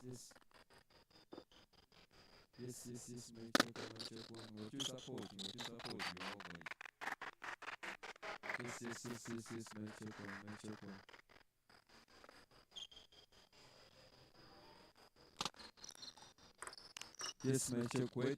Yes, yes, mic check one. What you supporting? What you supporting? Yes, mic check one. Yes, mic check, wait.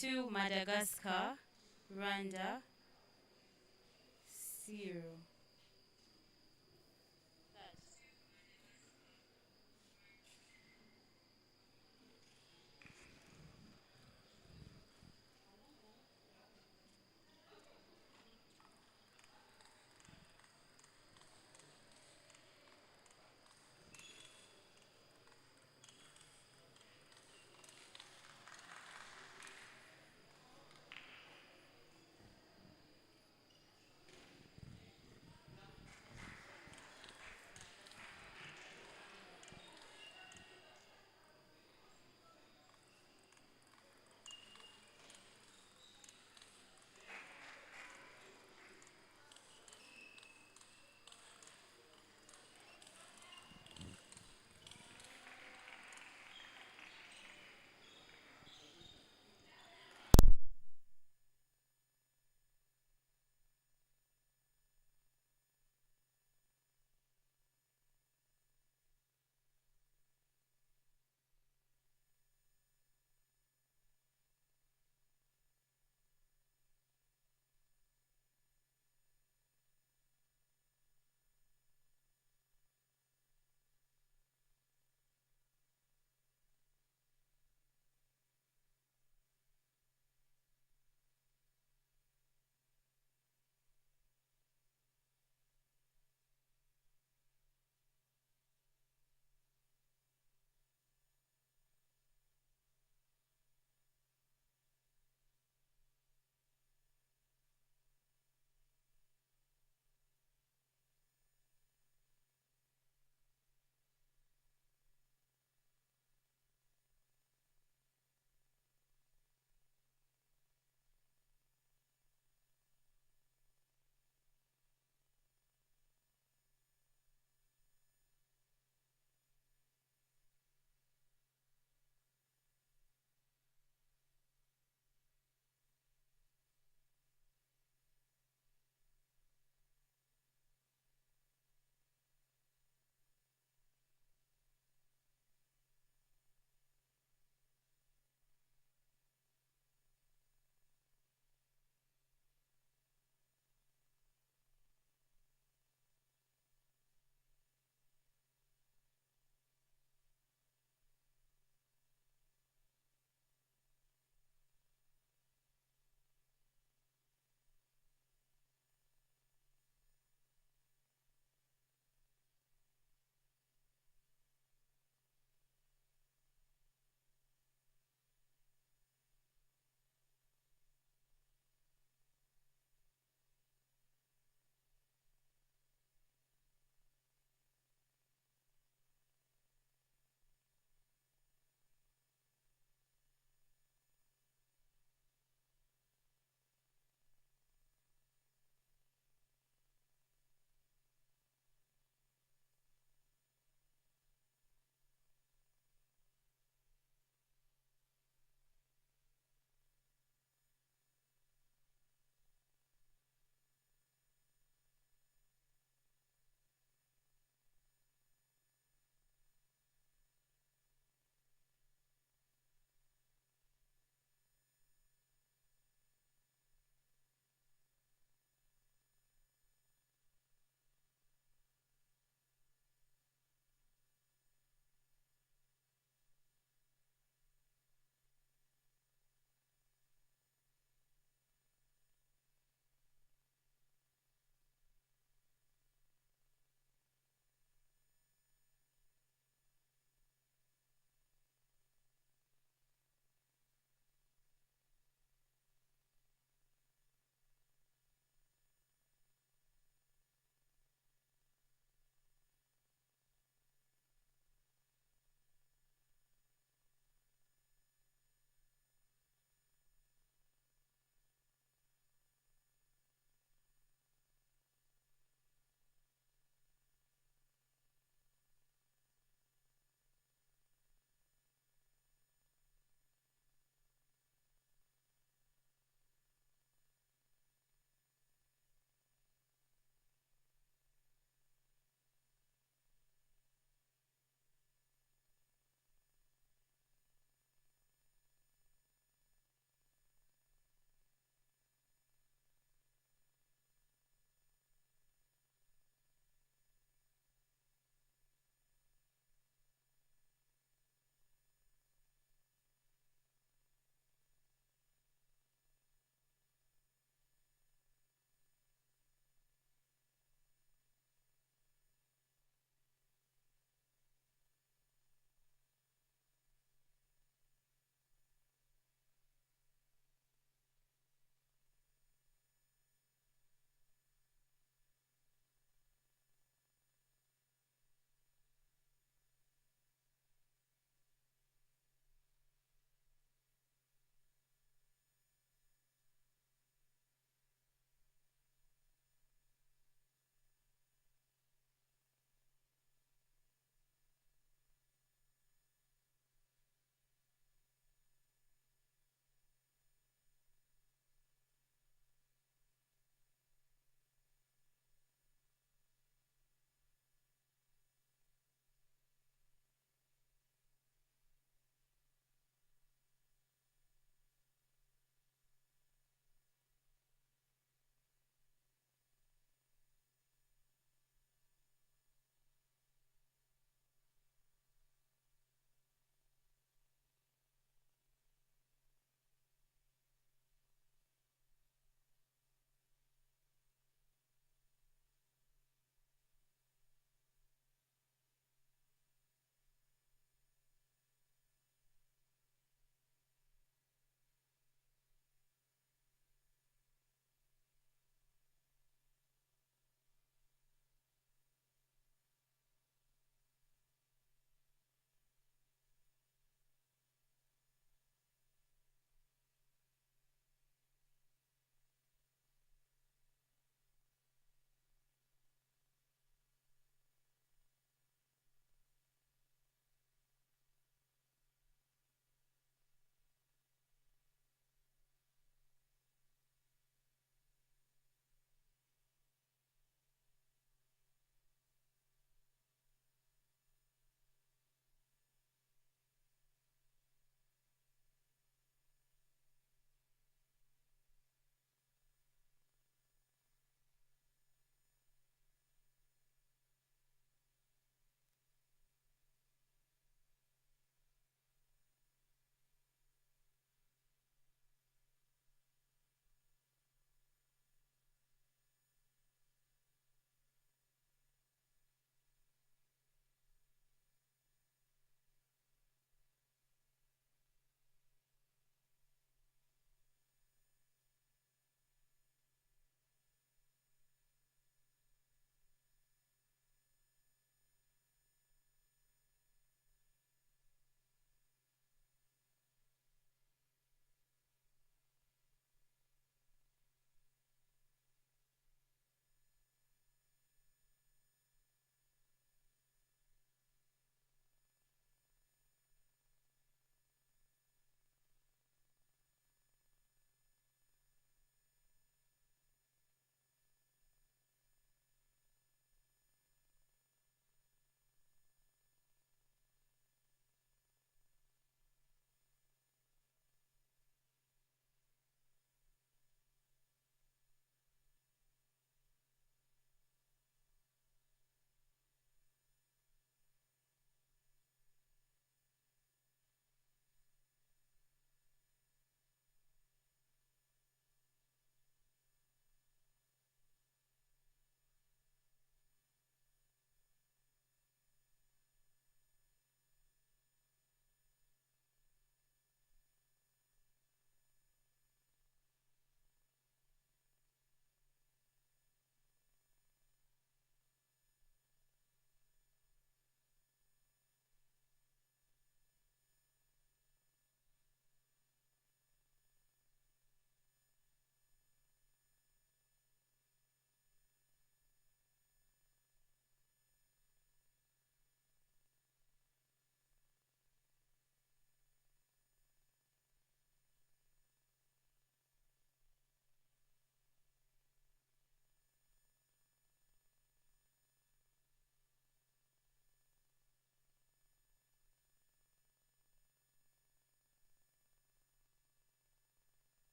2 Madagascar, Rwanda 0.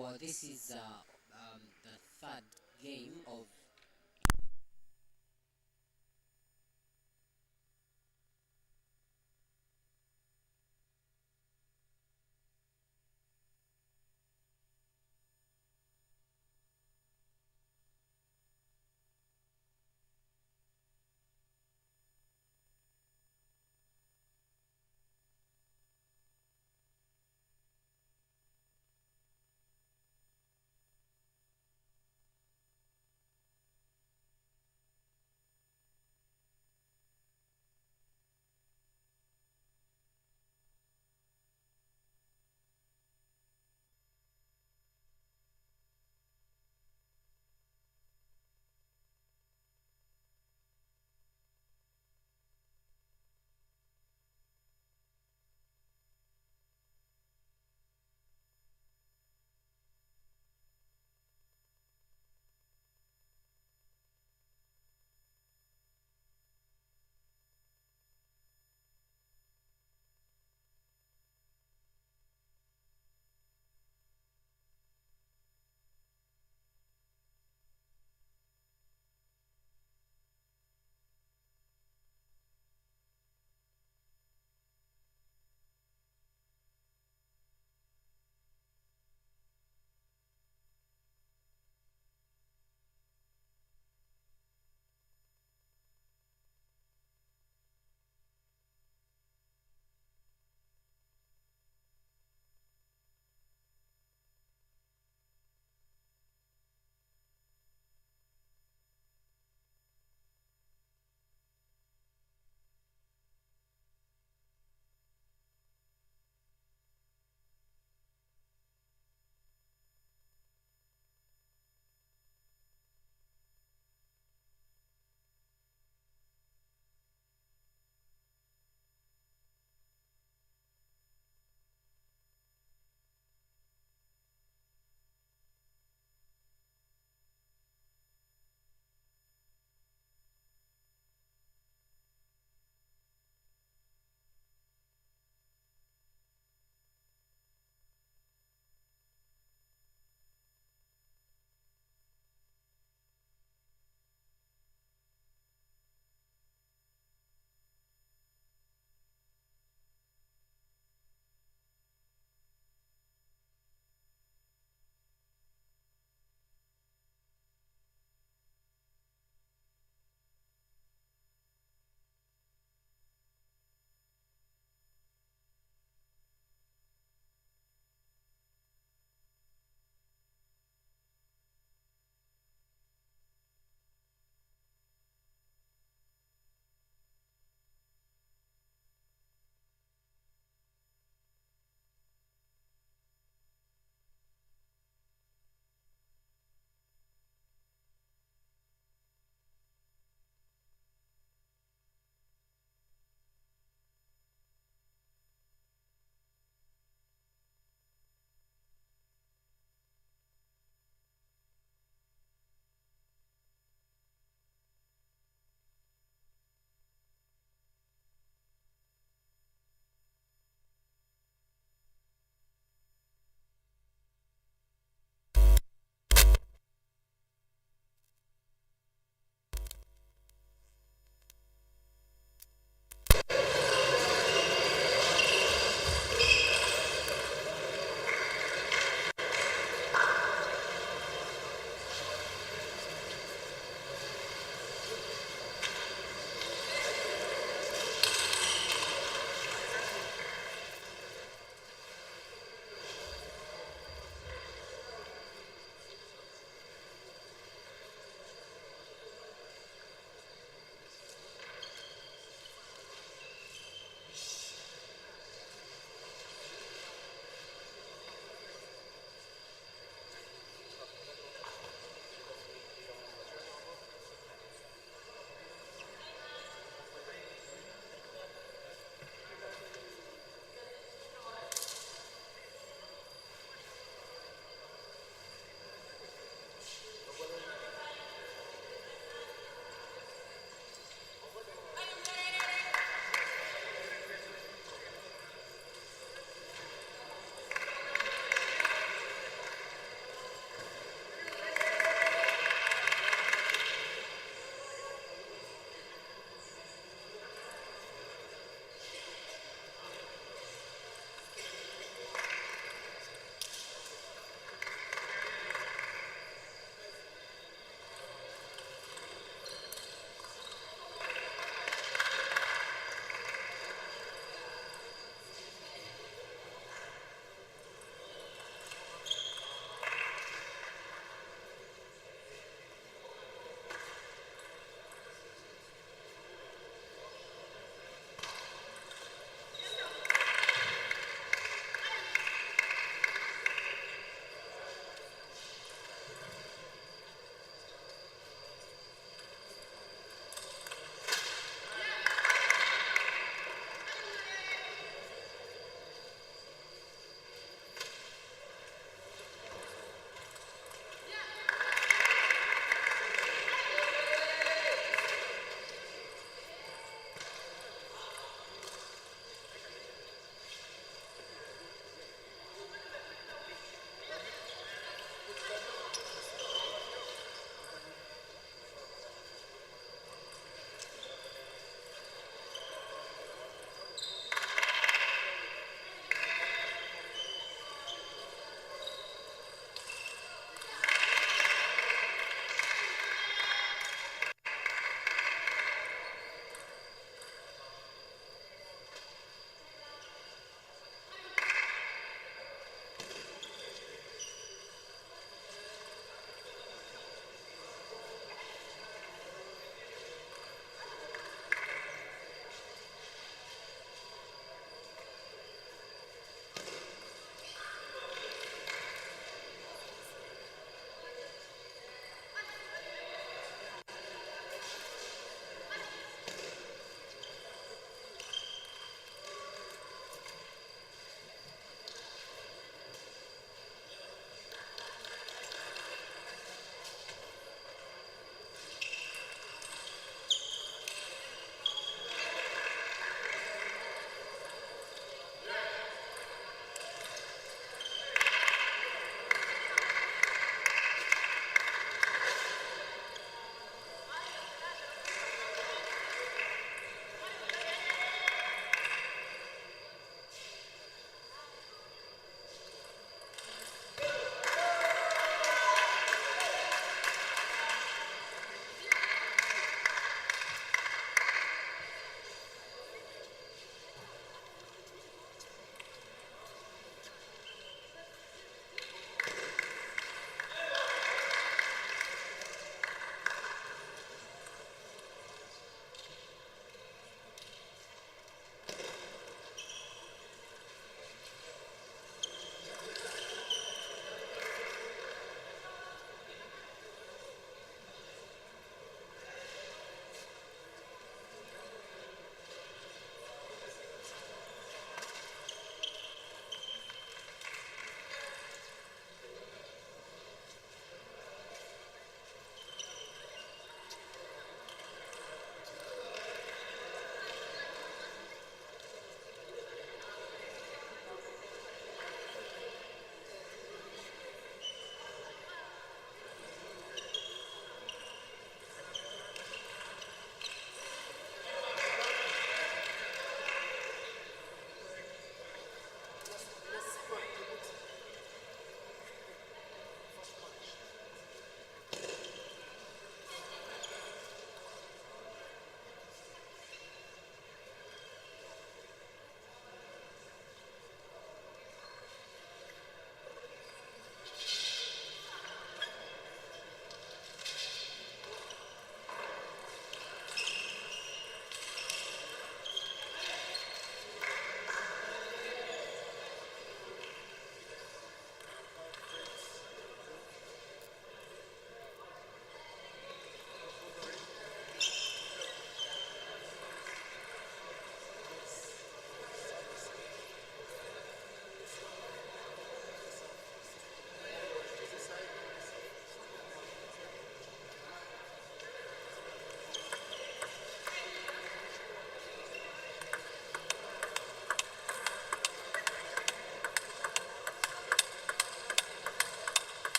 Well, this is the third game of.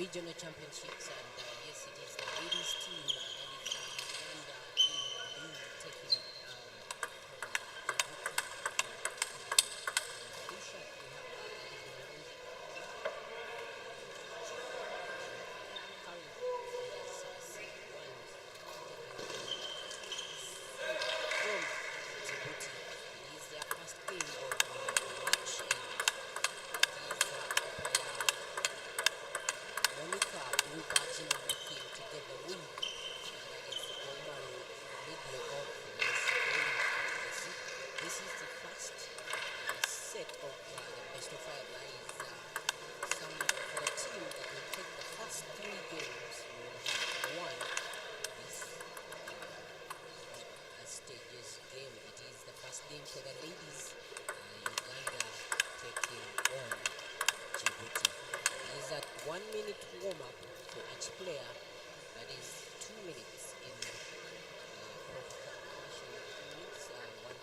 regional championships, and yes, it is the ladies team that is Uganda in blue taking Djibouti. Blue shirt we have that is Madagascar. Currently, it is seed one taking from Djibouti. It is their first game of the match, and it is Monica Blue Badging making to get the win. That is Omaro in the middle of this game. This is the first set of the best of five. That is some for the team that will take the first three games will have won this stages game. It is the first game for the ladies. Uganda taking on Djibouti. It is at 1 minute warm up for each player. That is 2 minutes in proper calculation. 2 minutes, 1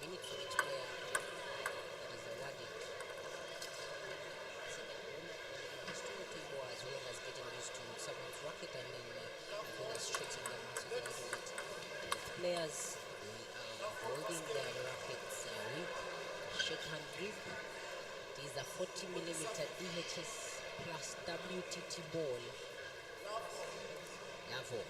minute for each player. That is awarded. Stone table as well as getting used to someone's racket, and then as well as stretching their muscles a little bit. The players holding their rackets grip, shake hand grip. It is a 40mm DHS plus WTT ball level.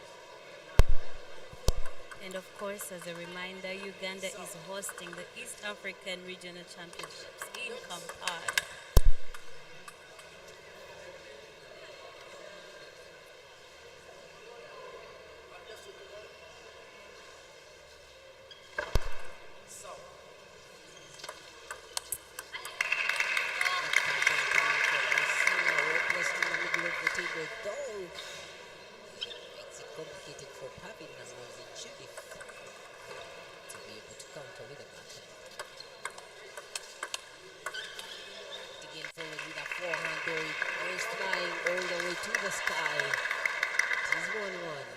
And of course, as a reminder, Uganda is hosting the East African Regional Championships in Kampala. Makes it complicated for Pavin and Rosie Judith to be able to counter with a backhand. Again forward with a forehand, though it goes flying all the way to the sky. It is 1-1.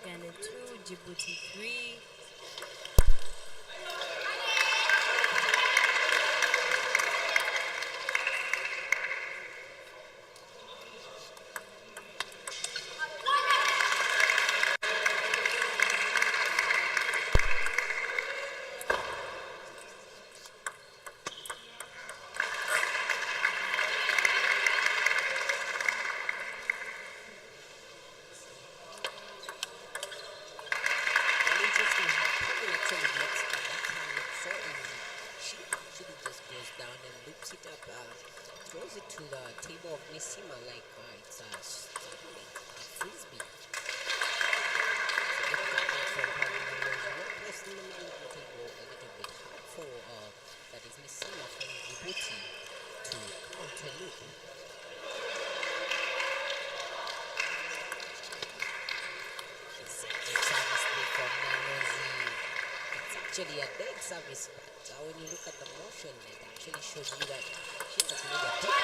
Uganda 2, Djibouti 3. Interesting how Pavin actually blocks the backhand with so easy. She actually just goes down and loops it up, throws it to the table of Nisima like it's a frisbee. So good from Pavin. Well placed in the middle of the table, a little bit hard for that is Nisima from Djibouti to counter loop. From Nanozi. It's actually a dead service, but when you look at the motion, it actually shows you that she has made a dead hit.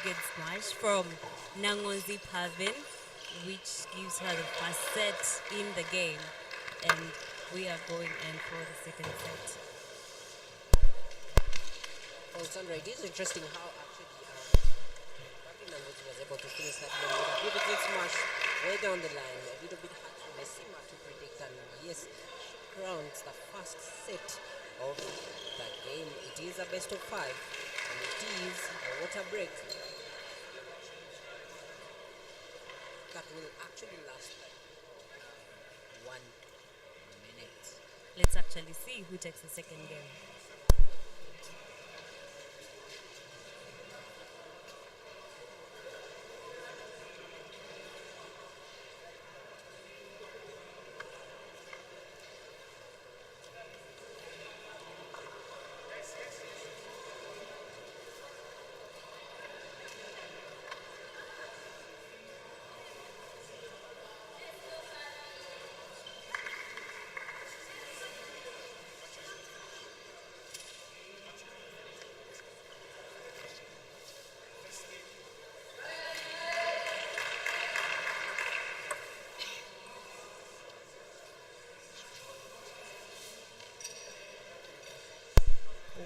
good smash from Nangonzi Pavin, which gives her the first set in the game. And we are going in for the second set. Well, Sandra, it is interesting how actually Pavin Nangozi was able to finish that game with a beautiful smash way down the line. A little bit hard for Messima to predict, and yes, crowns the first set of the game. It is a best of 5, and it is a water break that will actually last 1 minute. Let's actually see who takes the second game.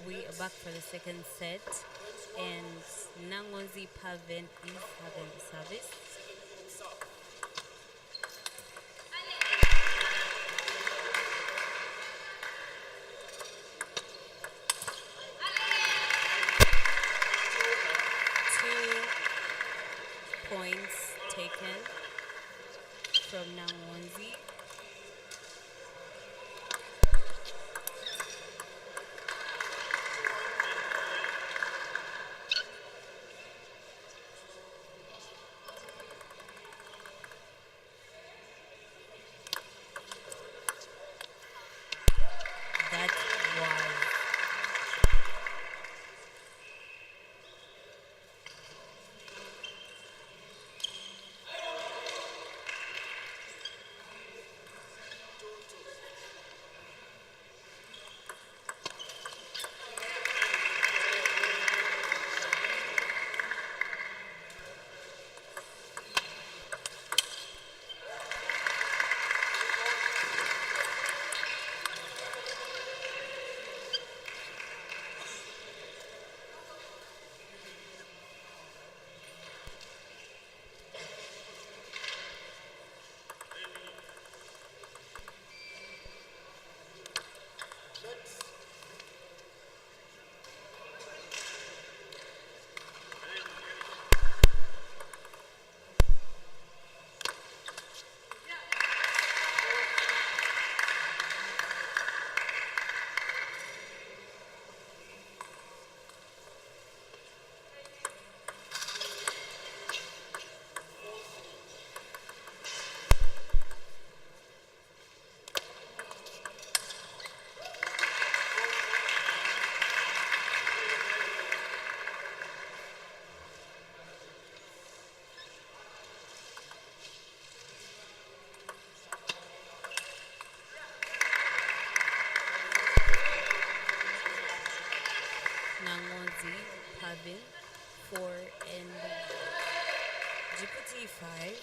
We are back for the second set, and Nangonzi Pavin is having the service. Points taken from Nangonzi. That was Nangonzi Pavin 4 and Djibouti 5.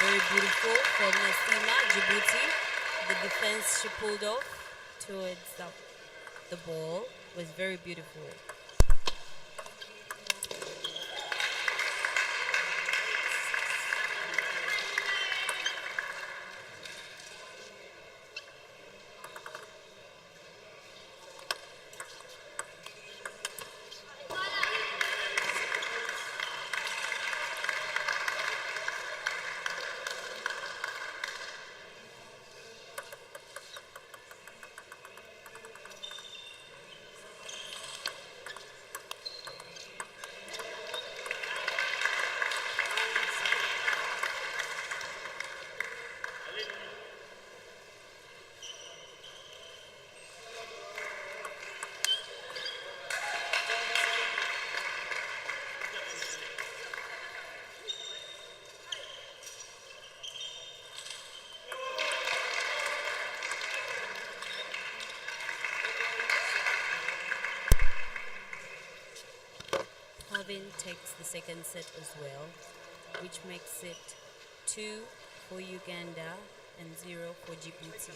Very beautiful from Nasima Djibouti. The defense she pulled off towards the ball was very beautiful. Pavin takes the second set as well, which makes it 2 for Uganda and 0 for Djibouti.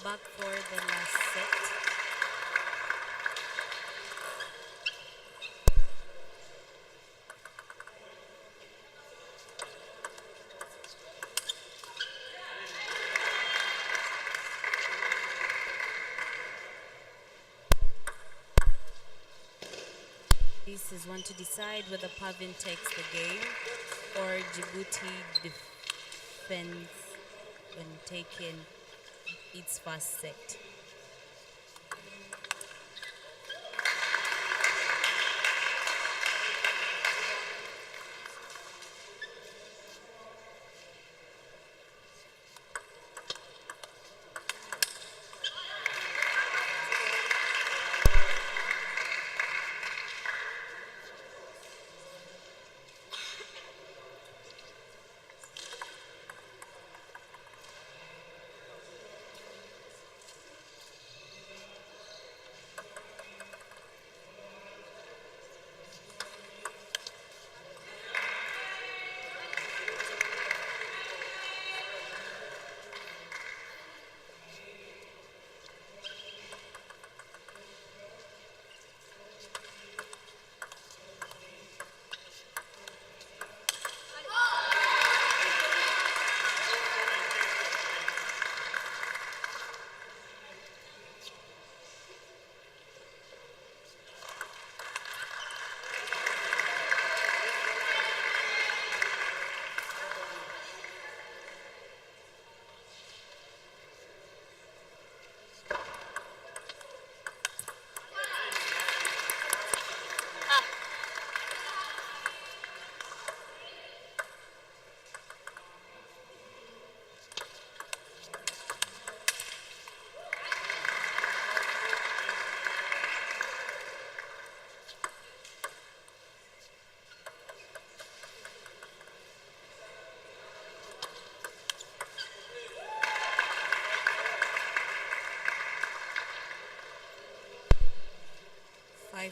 Back for the last set. This is one to decide whether Pavin takes the game or Djibouti defends when taking its first set.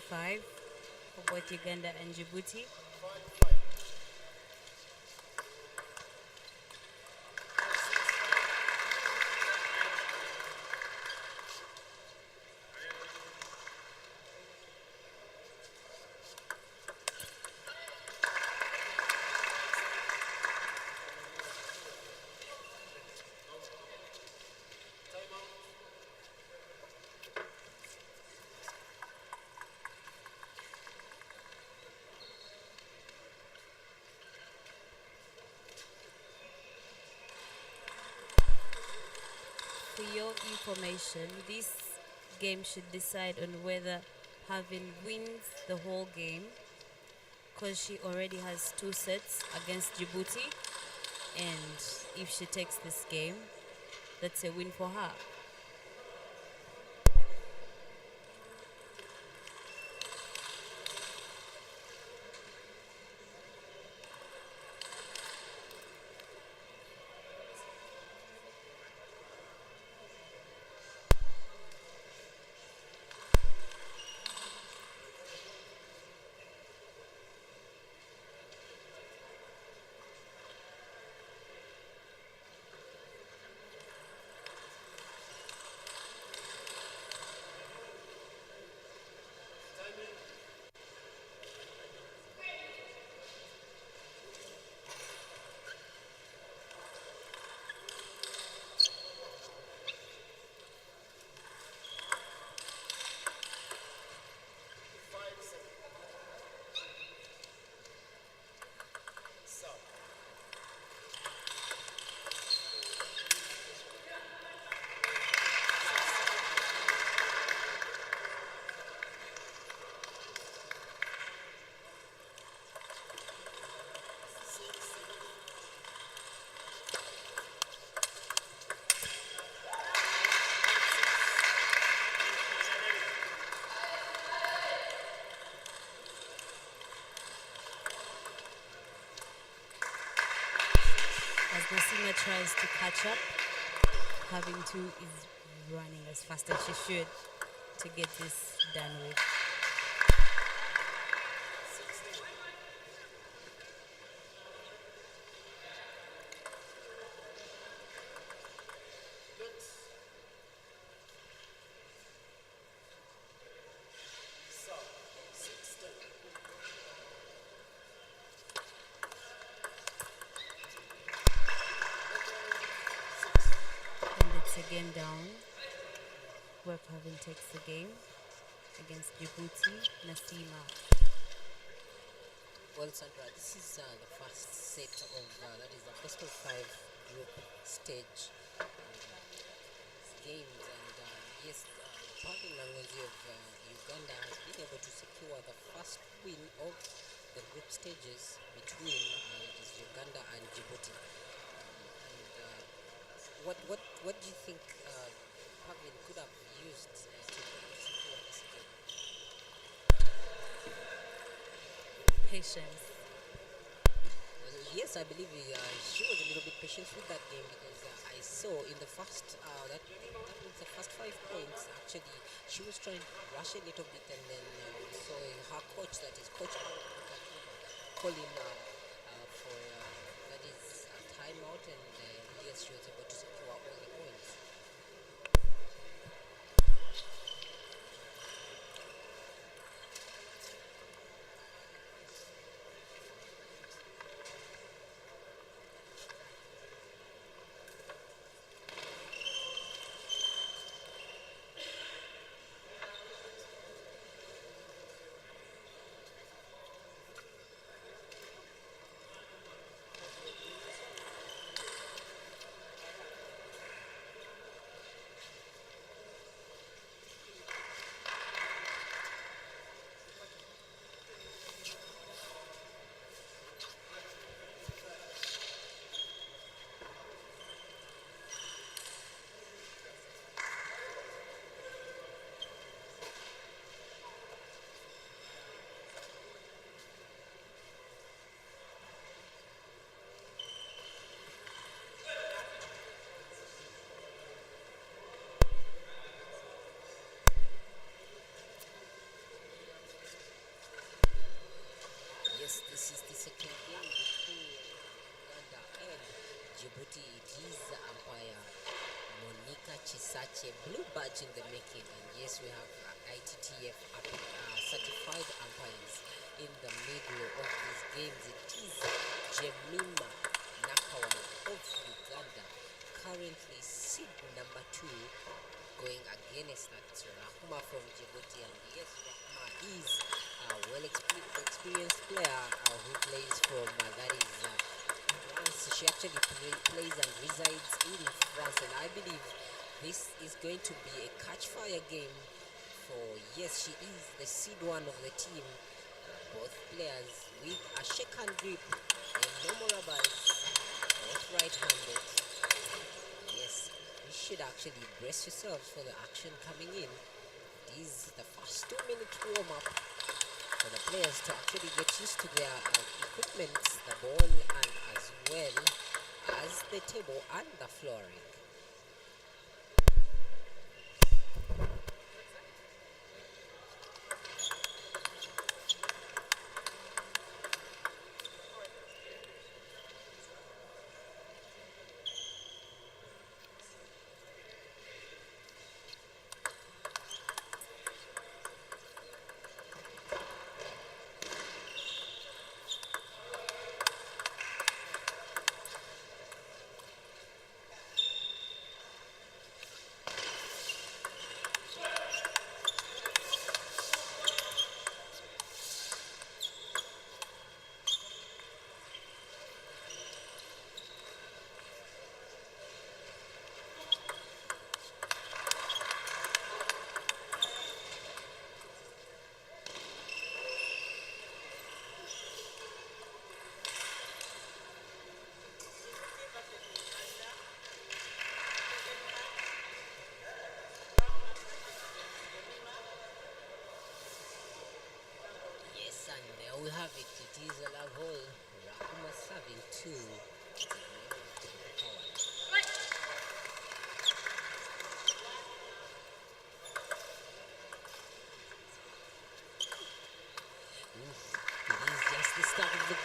Five for both Uganda and Djibouti. For your information, this game should decide on whether Pavin wins the whole game because she already has 2 sets against Djibouti, and if she takes this game, that's a win for her. Nasima tries to catch up, having to is running as fast as she should to get this done with. And it's again down. Web having takes the game against Djibouti. Nasima. Well, Sandra, this is the first set of that is the best of five group stage games, and yes, Pavin Nangozi of Uganda has been able to secure the first win of the group stages between it is Uganda and Djibouti. And what do you think Pavin could have used to secure this game? Patience. Yes, I believe she was a little bit patient with that game because I saw in the first that means the first 5 points actually she was trying to rush a little bit, and then we saw her coach, that is Coach calling for that is a timeout, and yes, she was able to secure all the points. Yes, this is the second game between Uganda and Djibouti. It is the umpire Monica Chisache, blue badge in the making. And yes, we have ITTF certified umpires in the middle of these games. It is Jemima Nakawal of Uganda, currently seed number 2, going against that Rahma from Djibouti. And yes, Rahma is a experienced player who plays from that is France. She actually plays and resides in France, and I believe this is going to be a catch fire game for, yes, she is the seed 1 of the team. Both players with a shake hand grip and no more rubbers, both right-handed. Yes, you should actually brace yourselves for the action coming in. It is the first 2-minute warm-up for the players to actually get used to their equipment, the ball, and as well as the table and the flooring.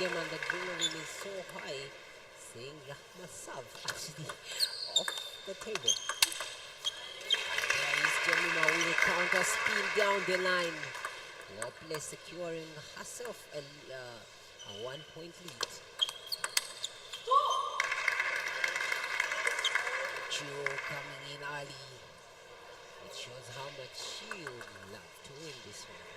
game and the adrenaline is so high. Seeing Rahma serve actually off the table. There is Jemima with a counter spin down the line. Wople securing herself a 1-point lead. Chuo coming in early. It shows how much she would love to win this one.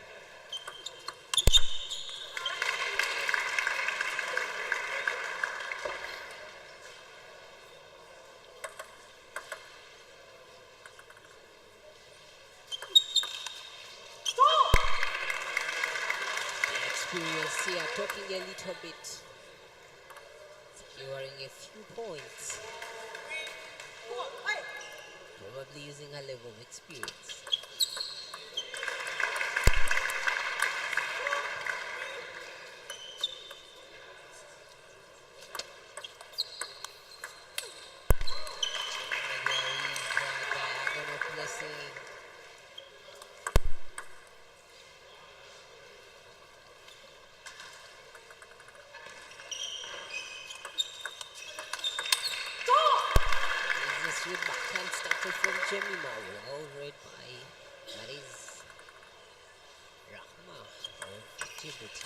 Experience here, talking a little bit, securing a few points, probably using a level of experience. And there is a diagonal blessing. With backhand started from Jemima, well read by, that is Rahma of Djibouti.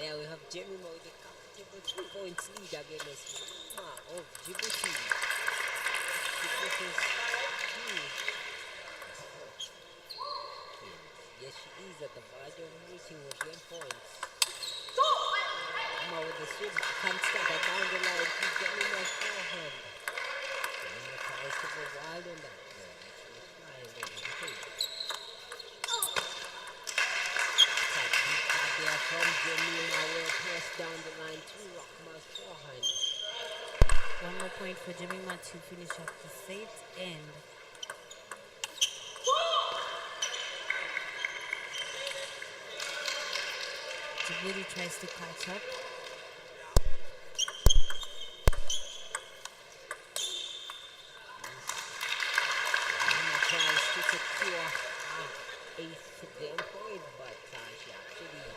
There we have Jemima with a comfortable 2 points lead against Rahma of Djibouti. Yes, she is at the verge of reaching her game points. Rahma with the sweep backhand starter down the line to Jemima's forehand. Jemima tries to go wild on that. She's flying over the table. There from Jemima will press down the line to Rahma's forehand. One more point for Jemima to finish up the set, and Djibouti tries to catch up. Rahma tries to secure her 8th game point, but she actually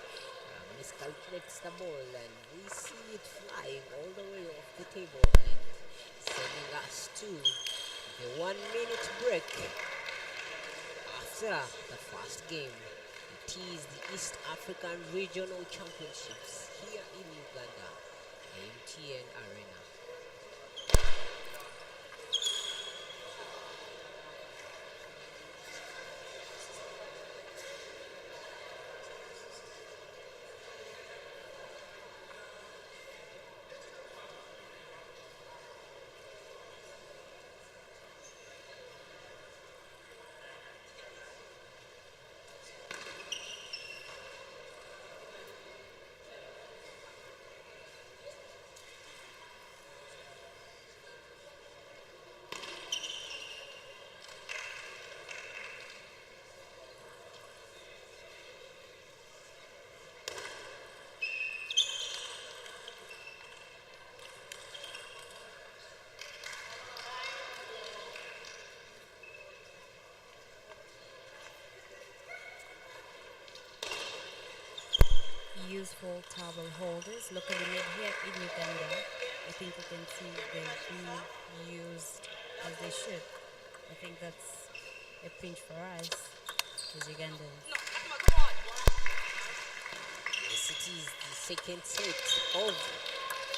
miscalculates the ball, and we see it flying all the way off the table and sending us to the 1-minute break after the first game. It is the East African Regional Championships here in Uganda, MTN Arena. Useful towel holders locally made here in Uganda. I think you can see they're being used as they should. I think that's a pinch for us as Ugandans. Yes, it is the second set of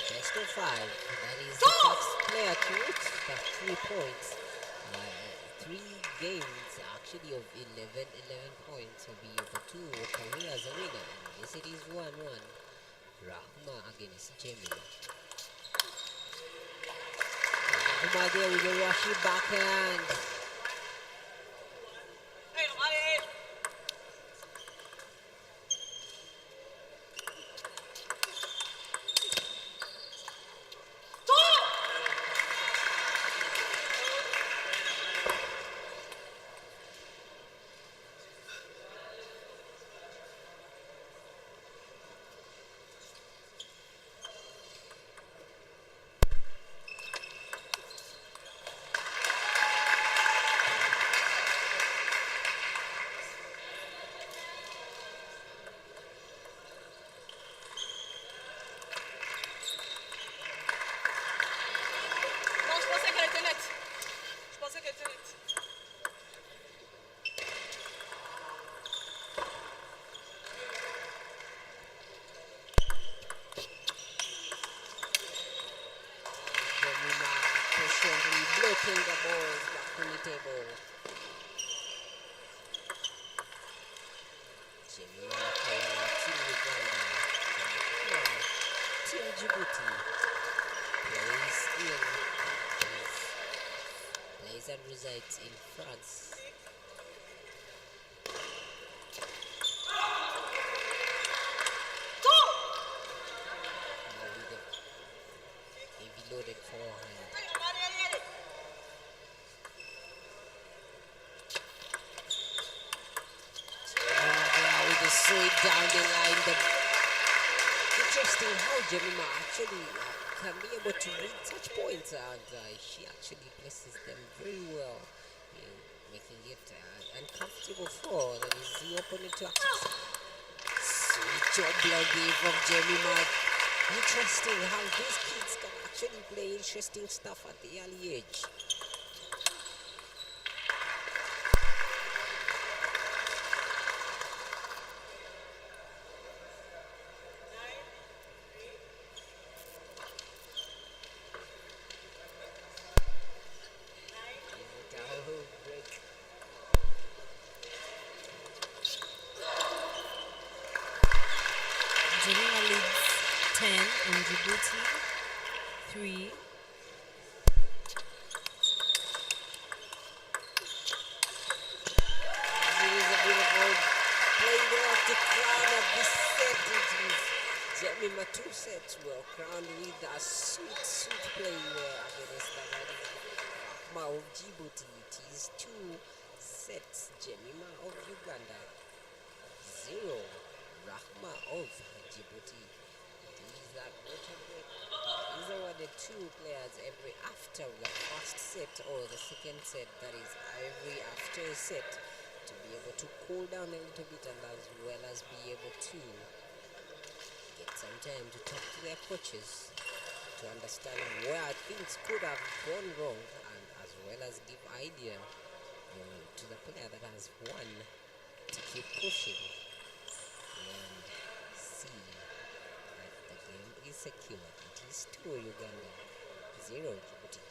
best of 5. That is the first player to reach the 3 points. 3 games actually of 11 points will be able to walk away as a winner. And yes, it is 1-1. Rahma against Jemima. Rahma there with a rushy backhand. Jemima patiently blocking the balls back on the table. Jemima calling Team Uganda. Now, Team Djibouti plays and resides in France. Now with a heavy loaded forehand. With the straight down the line. Interesting how Jemima actually can be able to read such points, and she actually places them very well, making it uncomfortable for the opponent to access. Sweet job blocking from Jemima. Interesting how these kids can actually play interesting stuff at the early age. Jemima leads 10 and Djibouti 3. It is a beautiful play there to crown up this set. It is Jemima 2 sets well crowned with a sweet play there against the Rahma of Djibouti. It is 2 sets Jemima of Uganda 0 Rahma of Djibouti. These are These are the 2 players every after the first set or the second set, that is every after a set, to be able to cool down a little bit and as well as be able to get some time to talk to their coaches to understand where things could have gone wrong and as well as give idea to the player that has won to keep pushing and see that the game is secure. It is 2 Uganda, 0 Djibouti.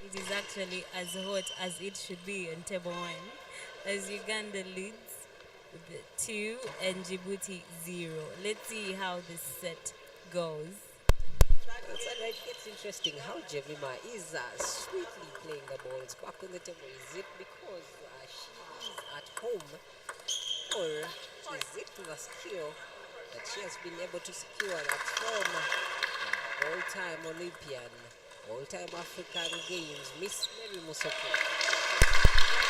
It is actually as hot as it should be on table 1, as Uganda leads with 2 and Djibouti 0. Let's see how this set goes. It gets interesting how Jemima is sweetly playing the balls back on the table. Is it because she is at home, or is it the skill that she has been able to secure that from all-time Olympian, all-time African Games, Miss Mary Musoko?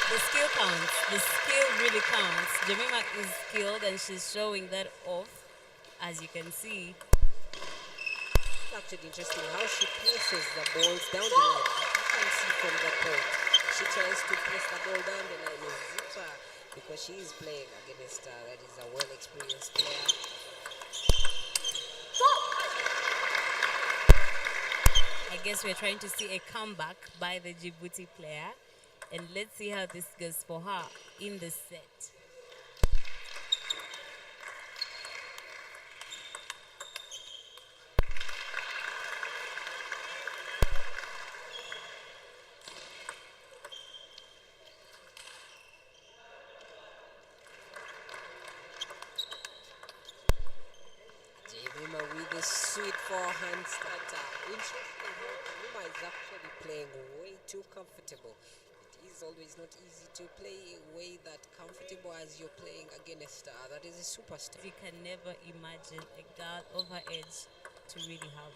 The skill counts. The skill really counts. Jemima is skilled and she's showing that off, as you can see. It's actually interesting how she places the balls down the line. You can see from the court. She tries to place the ball down the line and zip her because she is playing against that is a well-experienced player. guess we're trying to see a comeback by the Djibouti player. And let's see how this goes for her in the set. Jemima with a sweet forehand starter. Interesting how Jemima is actually playing way too comfortable. It is always not easy to play way that comfortable as you're playing against that is a superstar. You can never imagine a girl of her age to really have.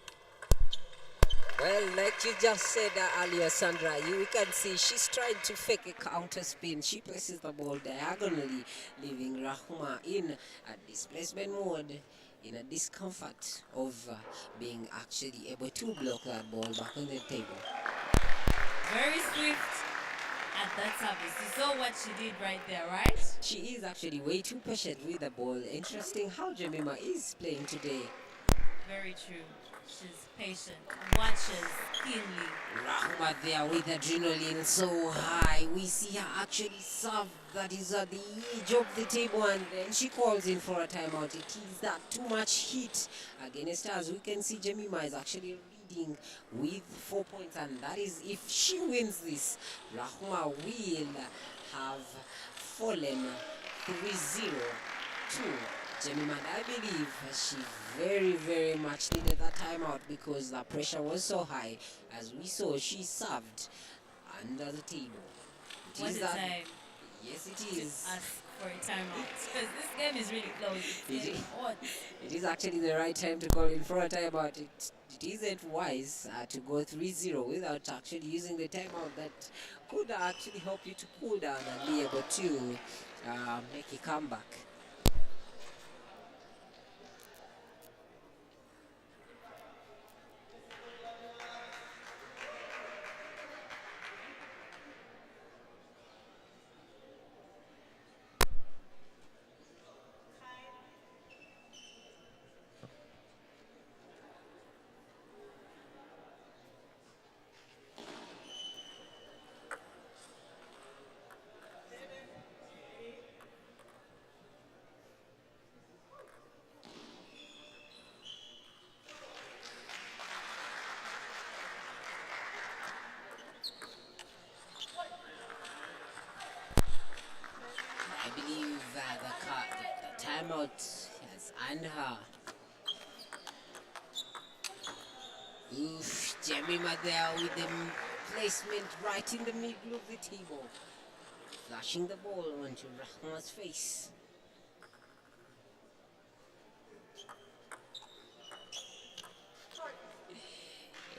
Well, like you just said earlier, Sandra, we can see she's trying to fake a counter spin. She places the ball diagonally, leaving Rahma in a displacement mode, in a discomfort of being actually able to block that ball back on the table. Very swift at that service. You saw what she did right there, right? She is actually way too patient with the ball. Interesting how Jemima is playing today. Very true. She's patient, watches keenly. Rahma there with adrenaline so high. We see her actually serve that is at the edge of the table, and then she calls in for a timeout. It is that too much heat against us. We can see Jemima is actually leading with 4 points, and that is if she wins this, Rahma will have fallen 3-0 to Jemima. I believe she very much needed that timeout because the pressure was so high. As we saw, she served under the table. What a time. Yes, it To is. ask for a timeout. Because this game is really close. It's It getting is. hot. It is actually the right time to call in for a timeout. It isn't wise to go 3-0 without actually using the timeout that could actually help you to cool down and be able to make a comeback. I believe the timeout has earned her. Oof, Jemima there with the placement right in the middle of the table. Flashing the ball onto Rahma's face.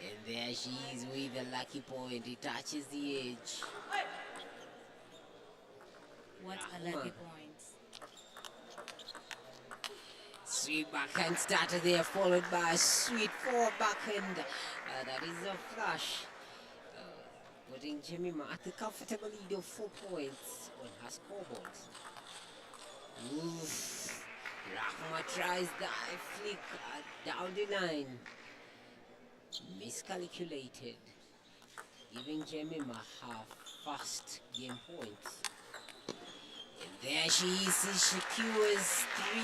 And there she is with a lucky point. It touches the edge. What a lucky point. Sweet backhand starter there, followed by a sweet forward backhand. That is a flash. Putting Jemima at the comfortable lead of 4 points on her scoreboard. Oof. Rahma tries the flick down the line. Miscalculated, giving Jemima her first game points. And there she is, she secures 3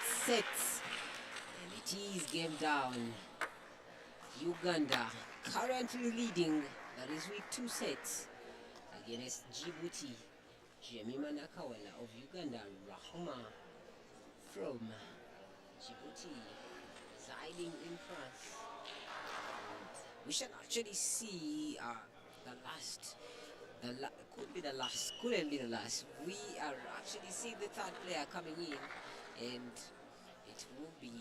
sets. And it is game down. Uganda currently leading, that is with 2 sets against Djibouti. Jemima Nakawela of Uganda, Rahma from Djibouti, residing in France. We shall actually see the last. Could be the last, couldn't be the last. We are actually seeing the third player coming in, and it will be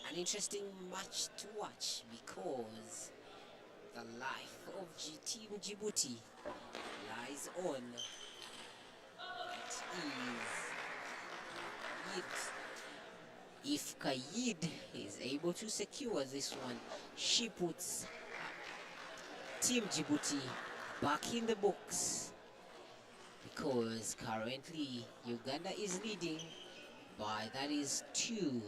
an interesting match to watch because the life of Team Djibouti lies on. That is it. If Kayid is able to secure this one, she puts Team Djibouti back in the books because currently Uganda is leading by that is 2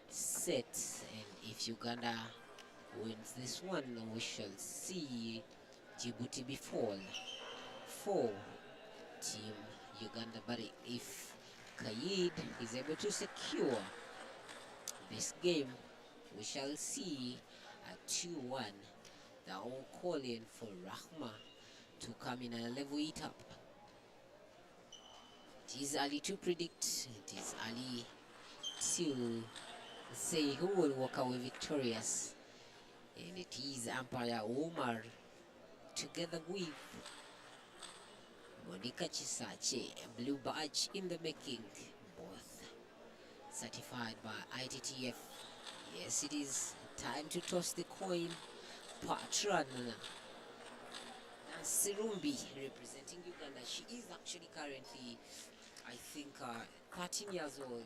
set, and if Uganda wins this one, we shall see Djibouti befall for Team Uganda. But if Kaid is able to secure this game, we shall see a 2-1. They're all calling for Rahma to come in and level it up. It is early to predict. It is early to say who will walk away victorious. And it is umpire Omar together with Monica Chisache, blue badge in the making, both certified by ITTF. Yes, it is time to toss the coin. Patron Sirumbi representing Uganda. She is actually currently, I think, 13 years old.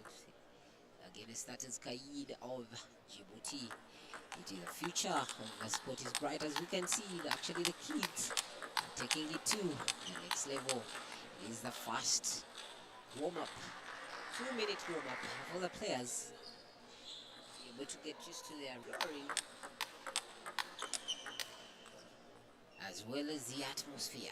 Against that is Kaid of Djibouti. It is the future of the sport is bright, as we can see. Actually, the kids are taking it to the next level. It is the first warm-up, 2-minute warm-up for the players. Able to get used to their roaring, as well as the atmosphere.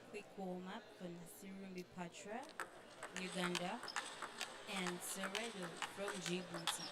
Quick warm-up for Nasirumbi Patra, Uganda, and Seredo from Djibouti.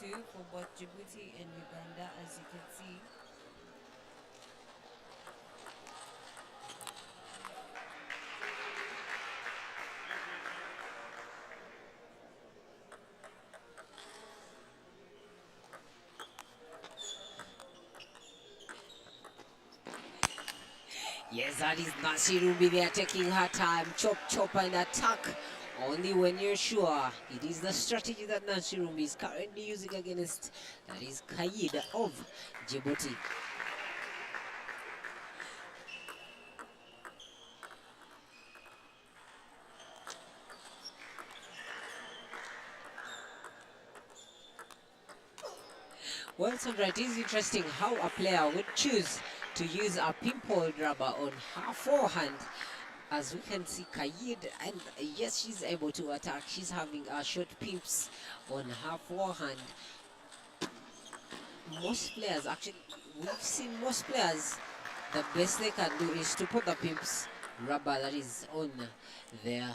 Two for both Djibouti and Uganda, as you can see. Yes, that is Nasirumbi. They are taking her time. Chop and attack. Only when you're sure. It is the strategy that Nasirumbi is currently using against, that is Kaid of Djibouti. Well, Sandra, it is interesting how a player would choose to use a pimple rubber on her forehand. As we can see, Kaid, and yes, she's able to attack. She's having short pimps on her forehand. Most players, actually, we've seen most players, the best they can do is to put the pimps rubber that is on their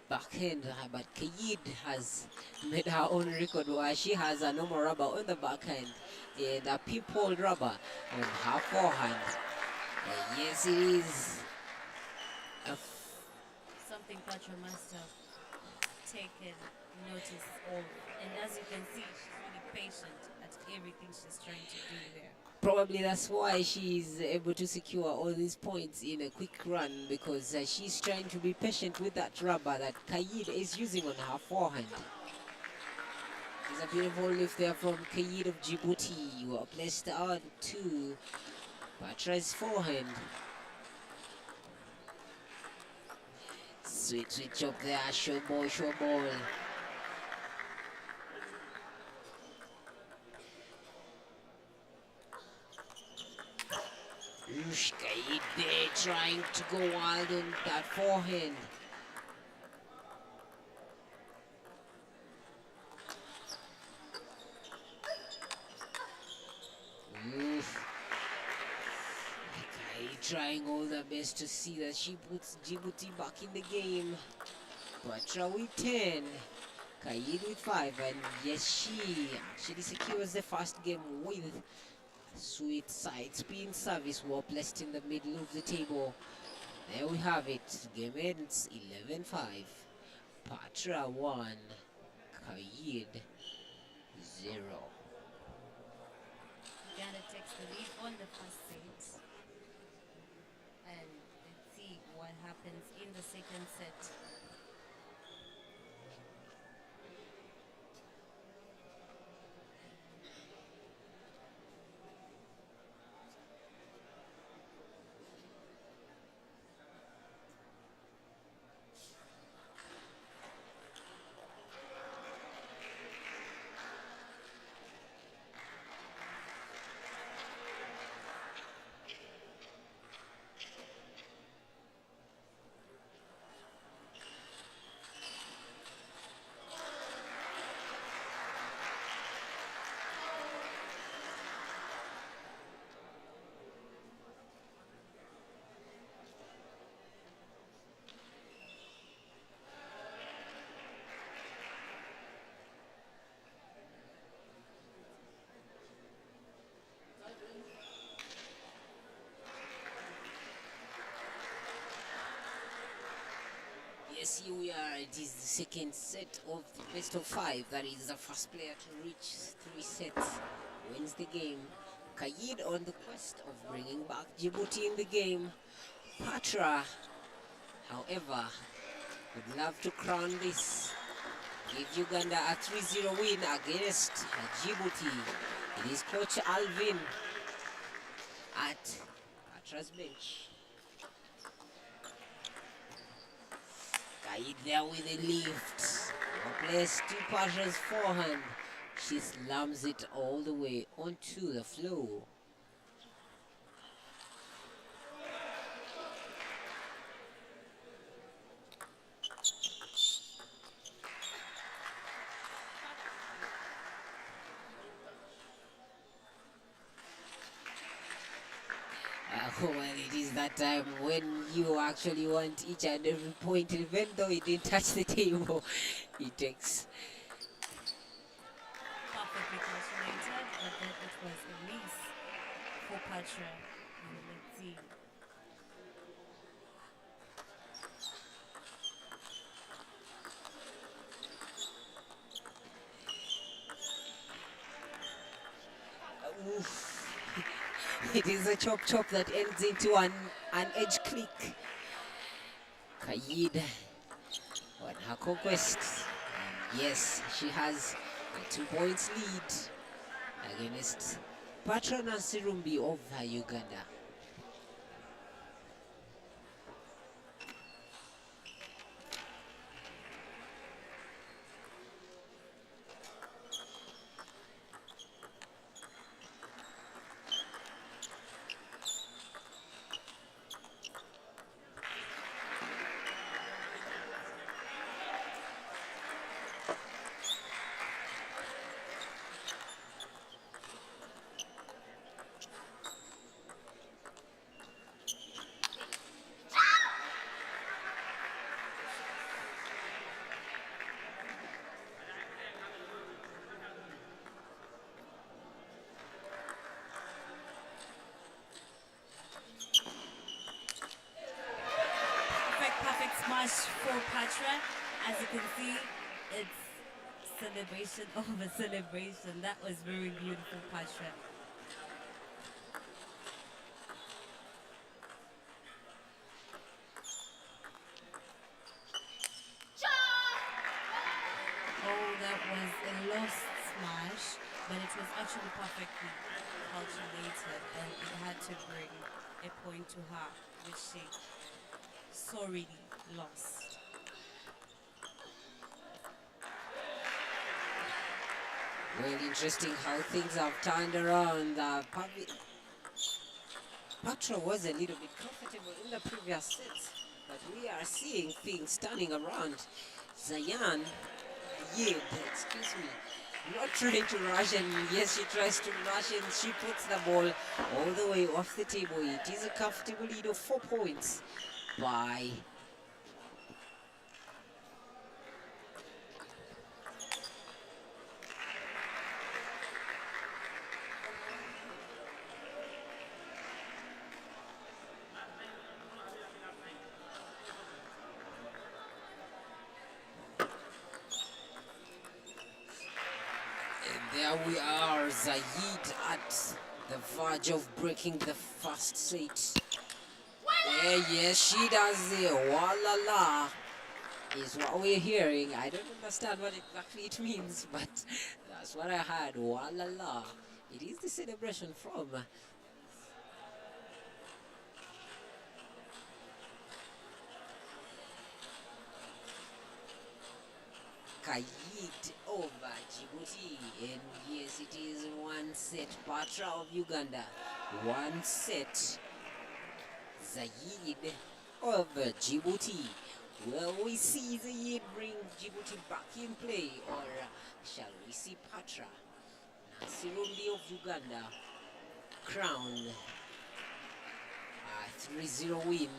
backhand. But Kaid has made her own record where she has a normal rubber on the backhand and a pimple rubber on her forehand. Yes, it is. Something Patra must have taken notice of. And as you can see, she's really patient at everything she's trying to do there. Probably that's why she's able to secure all these points in a quick run, because she's trying to be patient with that rubber that Kayid is using on her forehand. There's a beautiful lift there from Kayid of Djibouti, well placed on to Patra's forehand. Sweet, sweet chop there, show ball, show ball. Kayid there trying to go wild on that forehand. Trying all the best to see that she puts Djibouti back in the game. Patra with 10, Kayid with 5, and yes, she actually secures the first game with a sweet side spin service, well placed in the middle of the table. There we have it. Game ends 11-5. Patra 1, Kayid 0. Uganda takes the lead on the first set. And let's see what happens in the second set. Yes, here we are. It is the second set of the best of 5. That is the first player to reach 3 sets wins the game. Kayid on the quest of bringing back Djibouti in the game. Patra, however, would love to crown this. Give Uganda a 3-0 win against Djibouti. It is Coach Alvin at Patra's bench. Kayid there with a lift. Placed to Patra's forehand. She slams it all the way onto the floor. Well, it is that time when you actually want each and every point, even though it didn't touch the table. It takes. Perfectly calculated, but then it was a miss for Patra. And let's see. Oof. It is a chop chop that ends into an edge click. Kayid on her conquest. Yes, she has a 2 points lead against Patra Nasirumbi of Uganda. Smash for Patra. As you can see, it's celebration over celebration. That was very beautiful, Patra. actually perfectly calculated, and it had to bring a point to her, which she sorely lost. Well, interesting how things have turned around. Patra was a little bit comfortable in the previous sets, but we are seeing things turning around. Zayan, Yid, excuse me, not trying to rush, and yes, she tries to rush and she puts the ball all the way off the table. It is a comfortable lead of 4 points by there we are, Zaid at the verge of breaking the first set. Yes, she does it. Walala is what we're hearing. I don't understand what exactly it means, but that's what I heard. Walala. It is the celebration from Kayit over Djibouti. And yes, it is 1 set. Patra of Uganda. 1 set. Zaid over Djibouti. Will we see Zaid bring Djibouti back in play, or shall we see Patra, Sirundi of Uganda, crown a 3-0 win?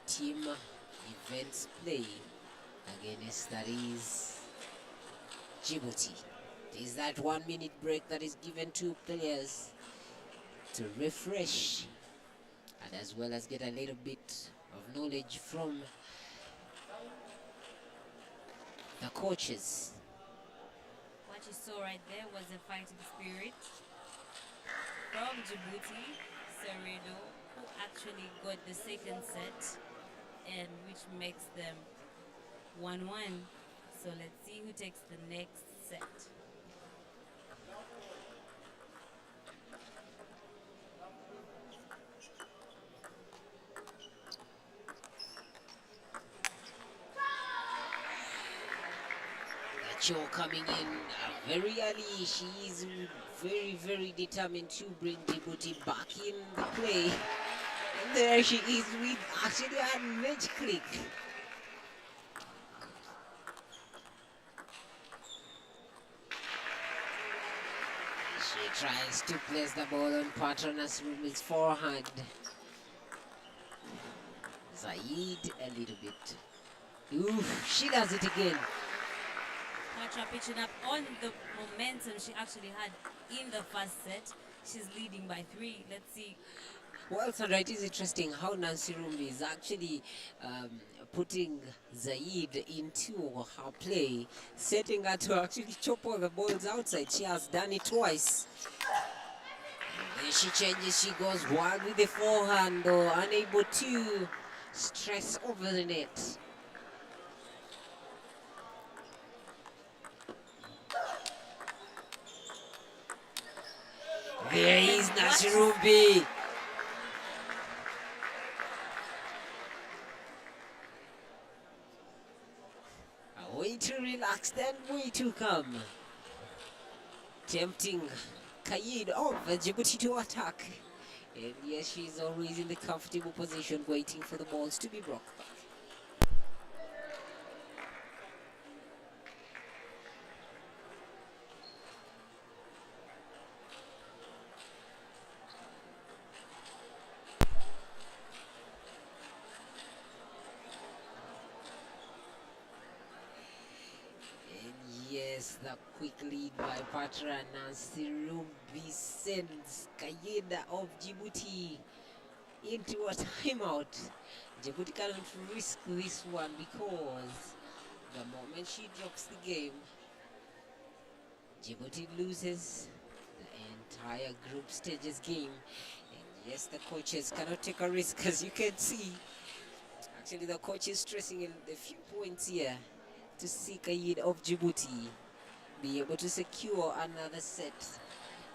Team events play against, that is, Djibouti. It is that 1 minute break that is given to players to refresh and as well as get a little bit of knowledge from the coaches. What you saw right there was a fighting spirit from Djibouti, Seredo, who actually got the second set, and which makes them 1-1. So let's see who takes the next set. Cho coming in very early. She is very, very determined to bring Djibouti back in the play. And there she is with actually a match click. She tries to place the ball on Patronas Rumi's forehand. Zaid a little bit. Oof, she does it again. Patra pitching up on the momentum she actually had in the first set. She's leading by 3. Let's see. Well, Sandra, it is interesting how Nancy Rumbi is actually putting Zaid into her play, setting her to actually chop all the balls outside. She has done it twice. Then she changes, she goes wild with the forehand, though, unable to stress over the net. There is Nasirumbi. A way to relax, then way to come. Tempting Kayid of Djibouti to attack. And yes, she's always in the comfortable position waiting for the balls to be brought back. Yes, the quick lead by Patra Nasirumbi sends Kayeda of Djibouti into a timeout. Djibouti cannot risk this one because the moment she drops the game, Djibouti loses the entire group stages game. And yes, the coaches cannot take a risk, as you can see. Actually, the coach is stressing in a few points here to see Kayed of Djibouti be able to secure another set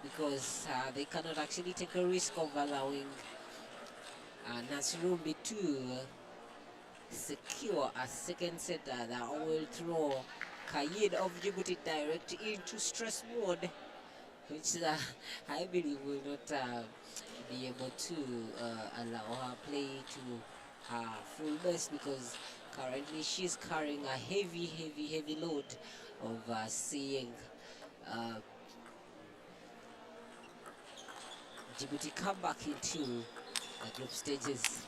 because they cannot actually take a risk of allowing Nasrumbi to secure a second setter that will throw Kayid of Djibouti direct into stress mode, which I believe will not be able to allow her play to her full best, because currently she's carrying a heavy load of seeing Djibouti come back into the group stages.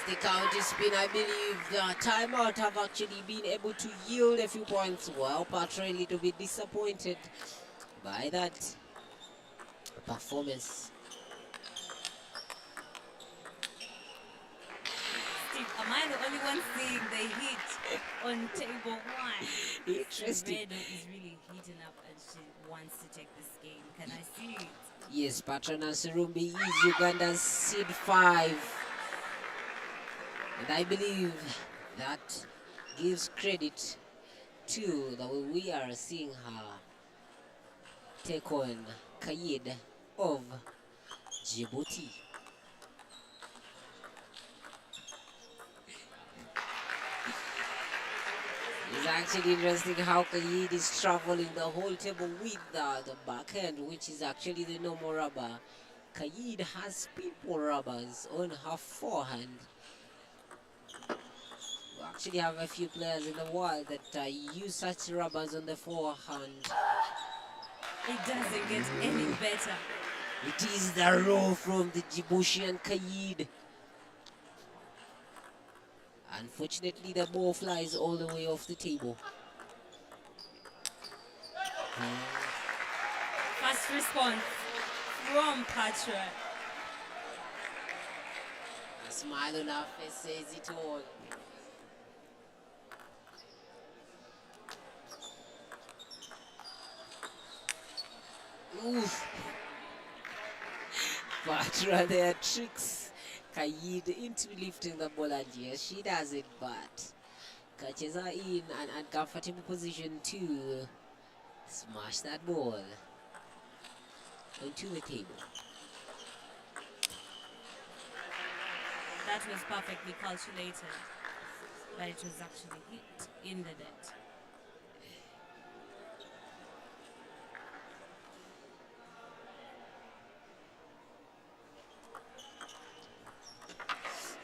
The count is been, I believe, the timeout have actually been able to yield a few points. Well, Patra a little bit disappointed by that performance. Steve, am I the only one seeing the heat on table one? Interesting. Redo is really heating up and she wants to take this game. Can I see it? Yes, Patra Nasirumbi is Uganda's seed 5. And I believe that gives credit to the way we are seeing her take on Kayid of Djibouti. It's actually interesting how Kayid is traveling the whole table with the backhand, which is actually the normal rubber. Kayid has people rubbers on her forehand. We actually have a few players in the world that use such rubbers on the forehand. It doesn't get any better. It is the roll from the Djiboutian Kayid. Unfortunately, the ball flies all the way off the table. Fast response from Patra. A smile on her face says it all. Oof. Patra, there tricks Kayid into lifting the ball, and yes, she does it, but catches her in an uncomfortable position to smash that ball onto the table. That was perfectly calculated, but it was actually hit in the net.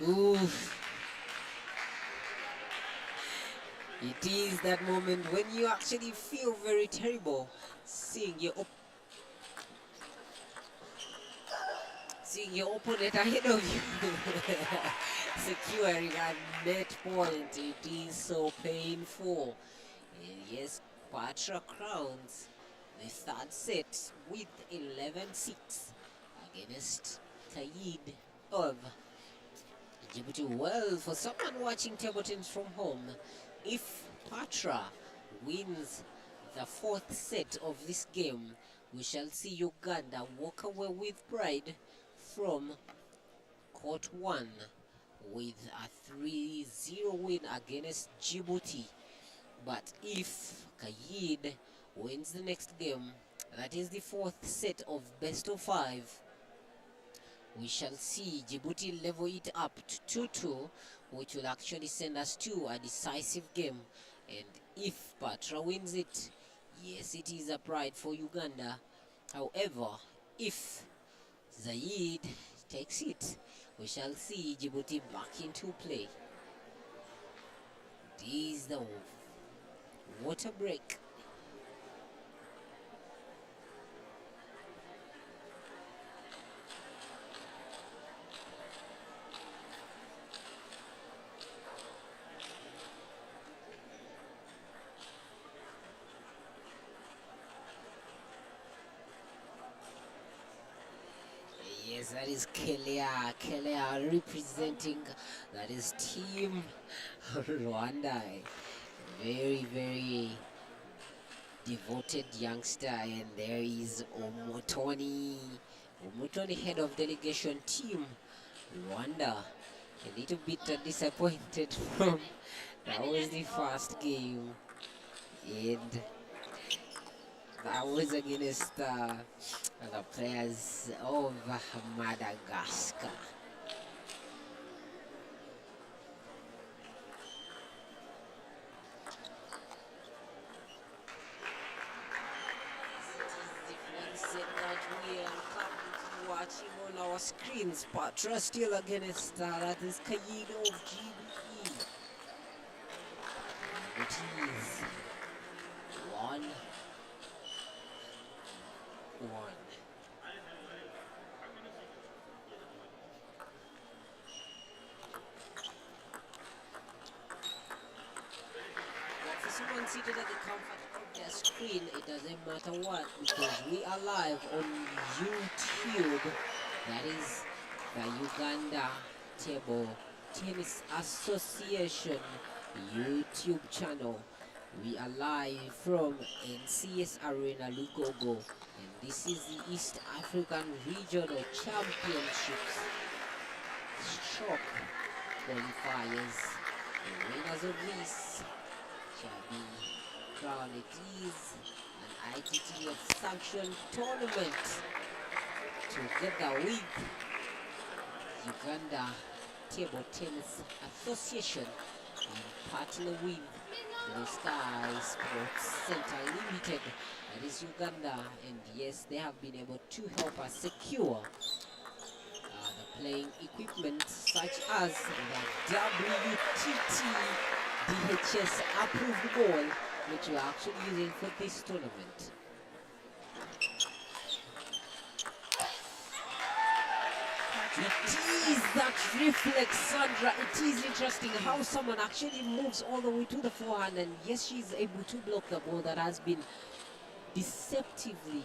Oof. It is that moment when you actually feel very terrible, seeing your opponent ahead of you securing a net point. It is so painful. And yes, Patra crowns the third set with 11-6 against Kayid of Djibouti. Well, for someone watching table tennis from home, if Patra wins the fourth set of this game, we shall see Uganda walk away with pride from court 1 with a 3-0 win against Djibouti. But if Kayid wins the next game, that is the fourth set of best of 5, we shall see Djibouti level it up to 2-2, which will actually send us to a decisive game. And if Patra wins it, yes, it is a pride for Uganda. However, if Zayed takes it, we shall see Djibouti back into play. This is the water break. Yes, that is Kelea representing, that is team Rwanda, very, very devoted youngster, and there is Omotoni. Omotoni, head of delegation team. Rwanda, a little bit disappointed from that was the first game, and that was against the players of Madagascar. That we are currently watching on our screens. Patra still against that is Kayid of Djibouti. It is 1-1. For someone seated at the comfort of their screen, it doesn't matter what, because we are live on YouTube. That is the Uganda Table Tennis Association YouTube channel. We are live from NCS Arena Lugogo, and this is the East African Regional Championships Shock qualifiers. The winners of this shall be crowned. It is an ITTF sanctioned tournament together with Uganda Table Tennis Association in partner with Blue Sky Sports Center Limited. That is Uganda, and yes, they have been able to help us secure the playing equipment such as the WTT DHS approved ball, which we are actually using for this tournament. It is that reflex, Sandra. It is interesting how someone actually moves all the way to the forehand, and yes, she's able to block the ball that has been deceptively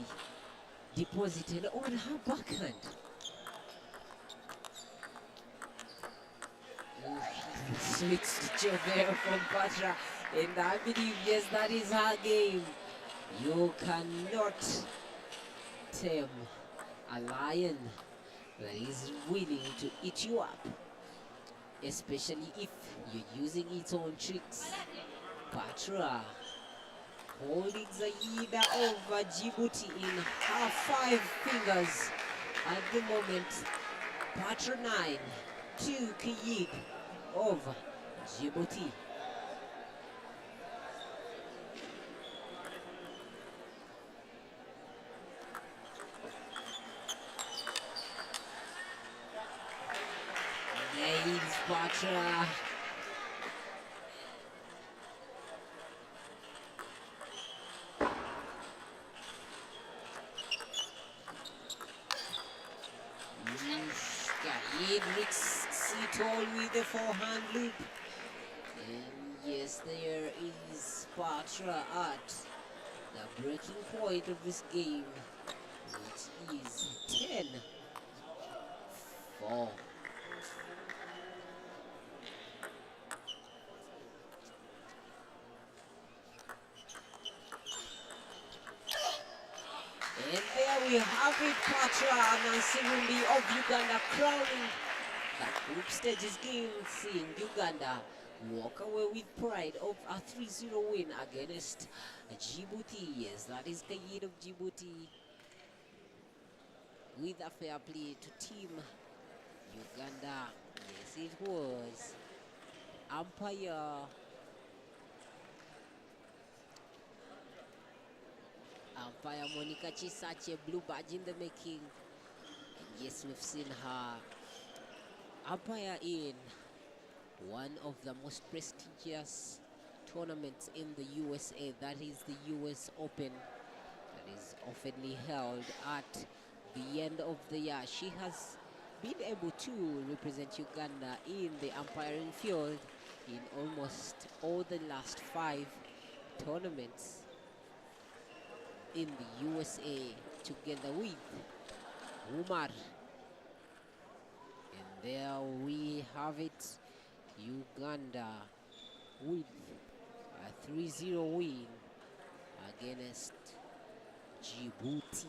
deposited on her backhand. Switched to there from Patra, and I believe, yes, that is her game. You cannot tame a lion that is willing to eat you up, especially if you're using its own tricks. Patra holding Zaida over Djibouti in her 5 fingers at the moment. Patra 9 to Kayid of Djibouti. Nails Patra. Kayid it all with the forehand loop. And yes, there is Patra at the breaking point of this game, which is 10-4. And there we have it, Patra Nansirundi of Uganda crowning the group stages game, seeing Uganda walk away with pride of a 3-0 win against Djibouti. Yes, that is Kayid of Djibouti with a fair play to Team Uganda. Yes, it was. Umpire Monica Chisache, blue badge in the making. And yes, we've seen her umpire in one of the most prestigious tournaments in the USA, that is the US Open, that is oftenly held at the end of the year. She has been able to represent Uganda in the umpiring field in almost all the last 5 tournaments in the USA, together with Umar. And there we have it, Uganda with a 3-0 win against Djibouti.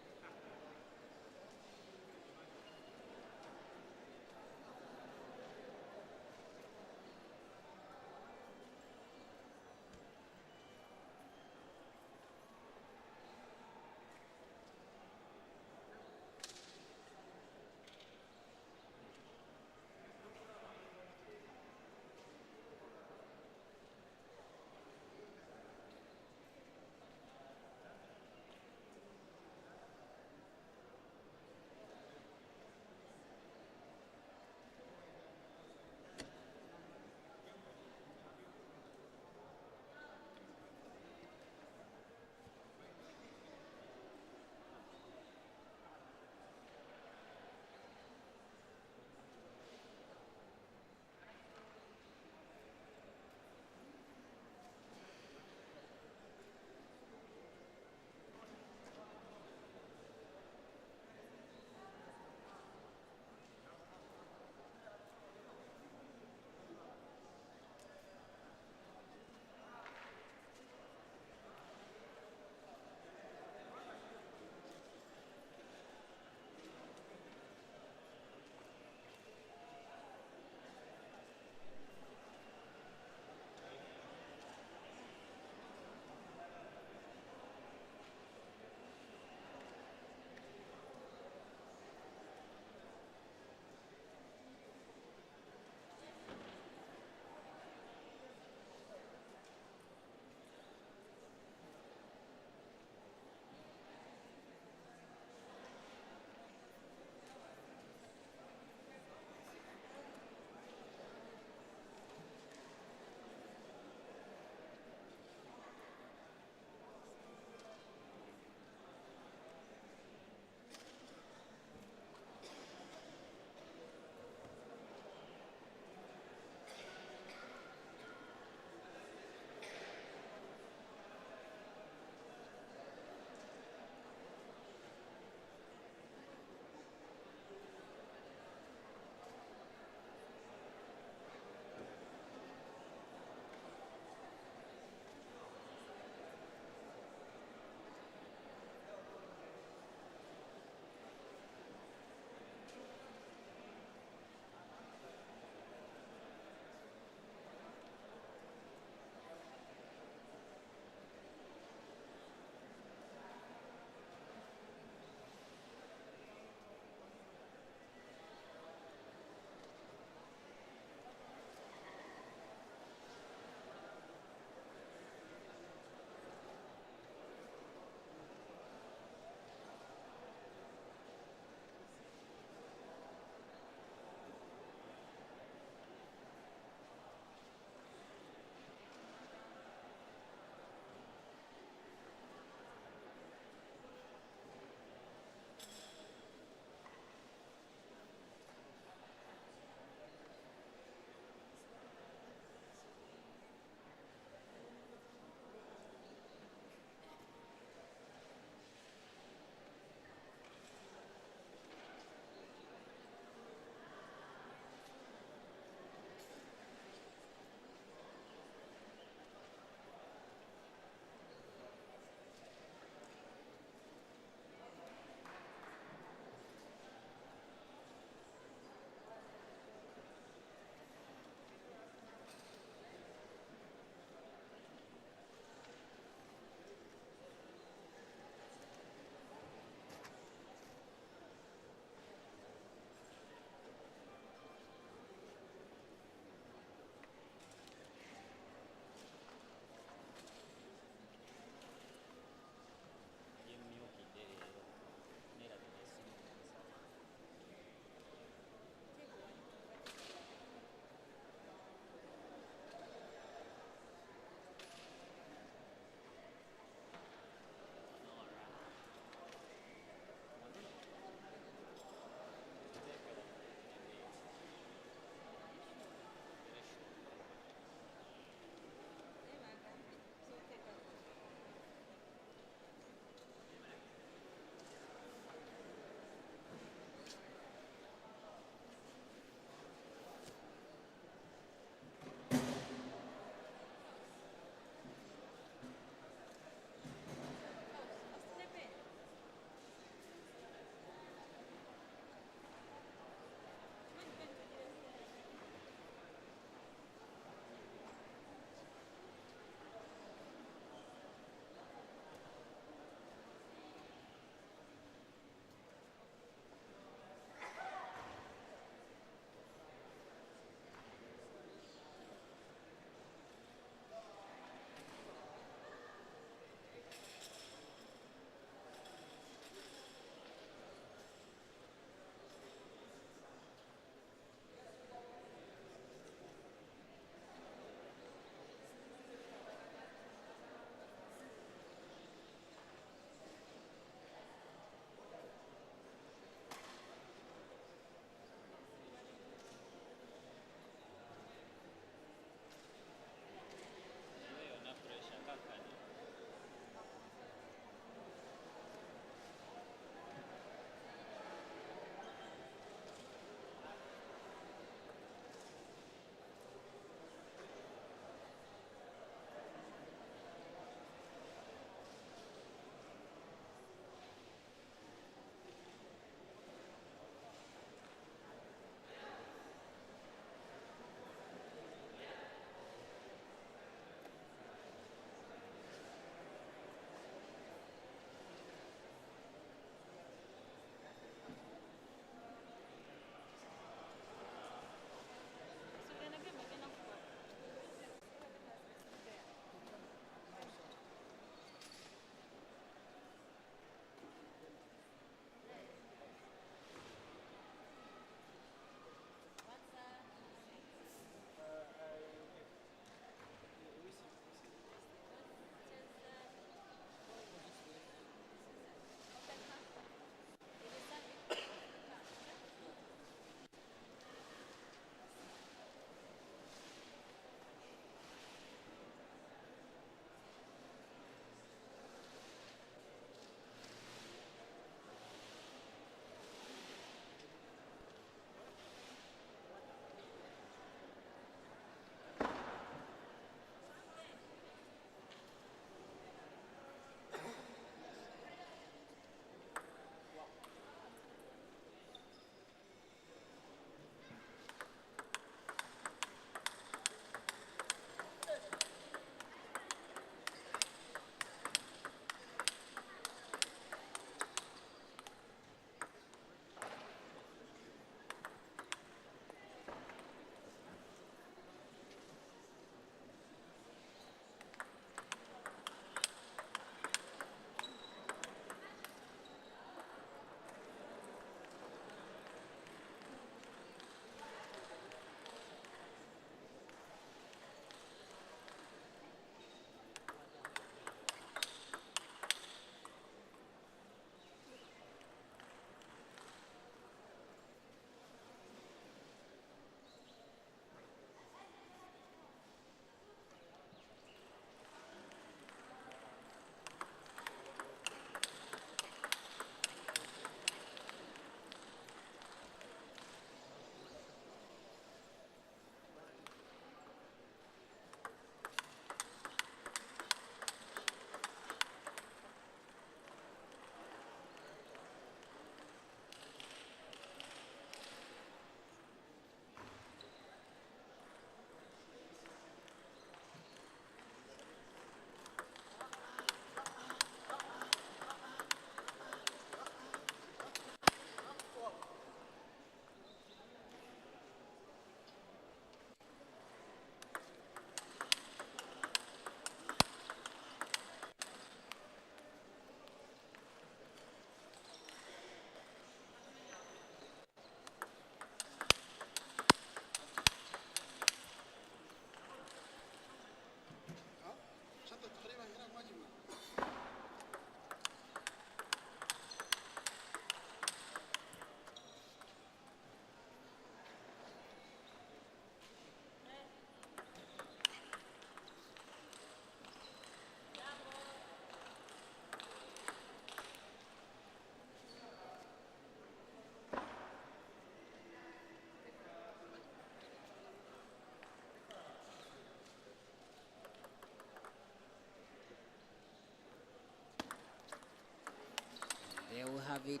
have it.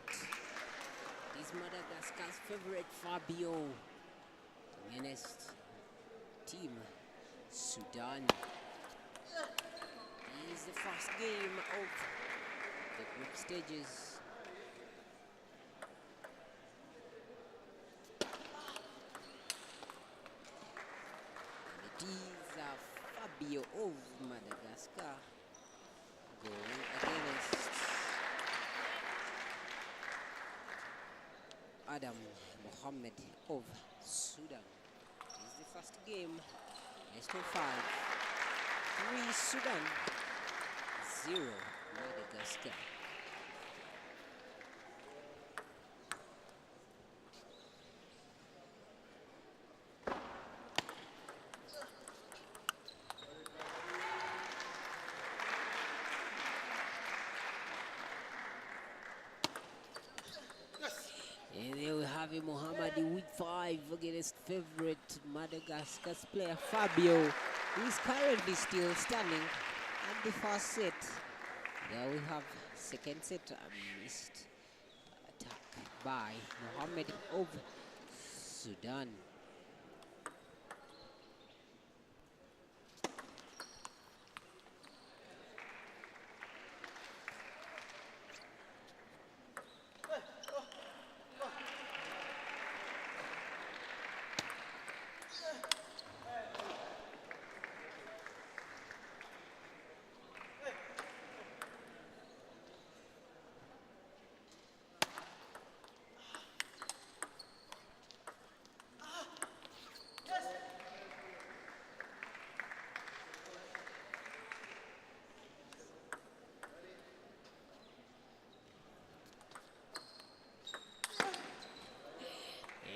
Is Madagascar's favorite Fabio against Team Sudan. This is the first game of the group stages. And it is Fabio of Madagascar going against Adam Mohammed of Sudan. This is the first game. Best of 5. 3 Sudan, 0 Madagascar. And there we have it, Mohammadi with 5 against favorite Madagascar's player Fabio, who is currently still standing at the first set. There we have second set, a missed attack by Mohammed of Sudan.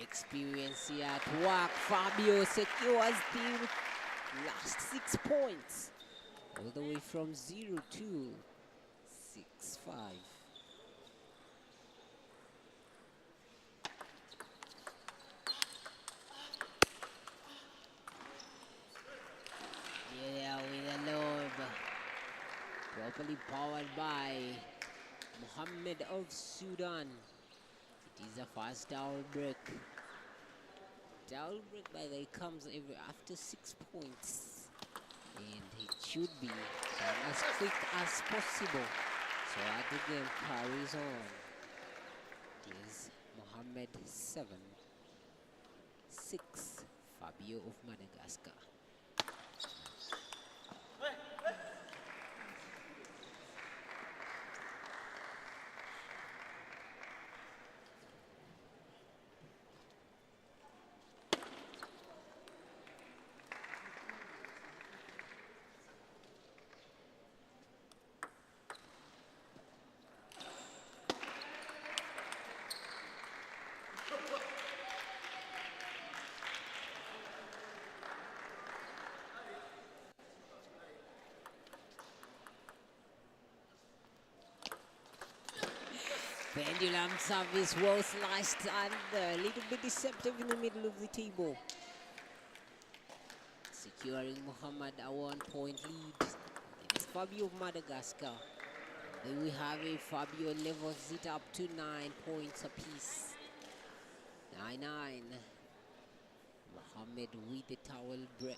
Experience here at work. Fabio secures the last 6 points, all the way from 0 to 6-5. Yeah, with a lob, properly powered by Mohammed of Sudan. It is a fast double break. Double break, by the way, comes after 6 points, and it should be done as quick as possible so that the game carries on. It is Mohammed 7, 6 Fabio of Madagascar. Pendulum service well sliced and a little bit deceptive in the middle of the table. Securing Mohammed a 1-point lead. It is Fabio of Madagascar. Then we have a Fabio levels it up to 9 points apiece. 9-9. Mohammed with the towel break.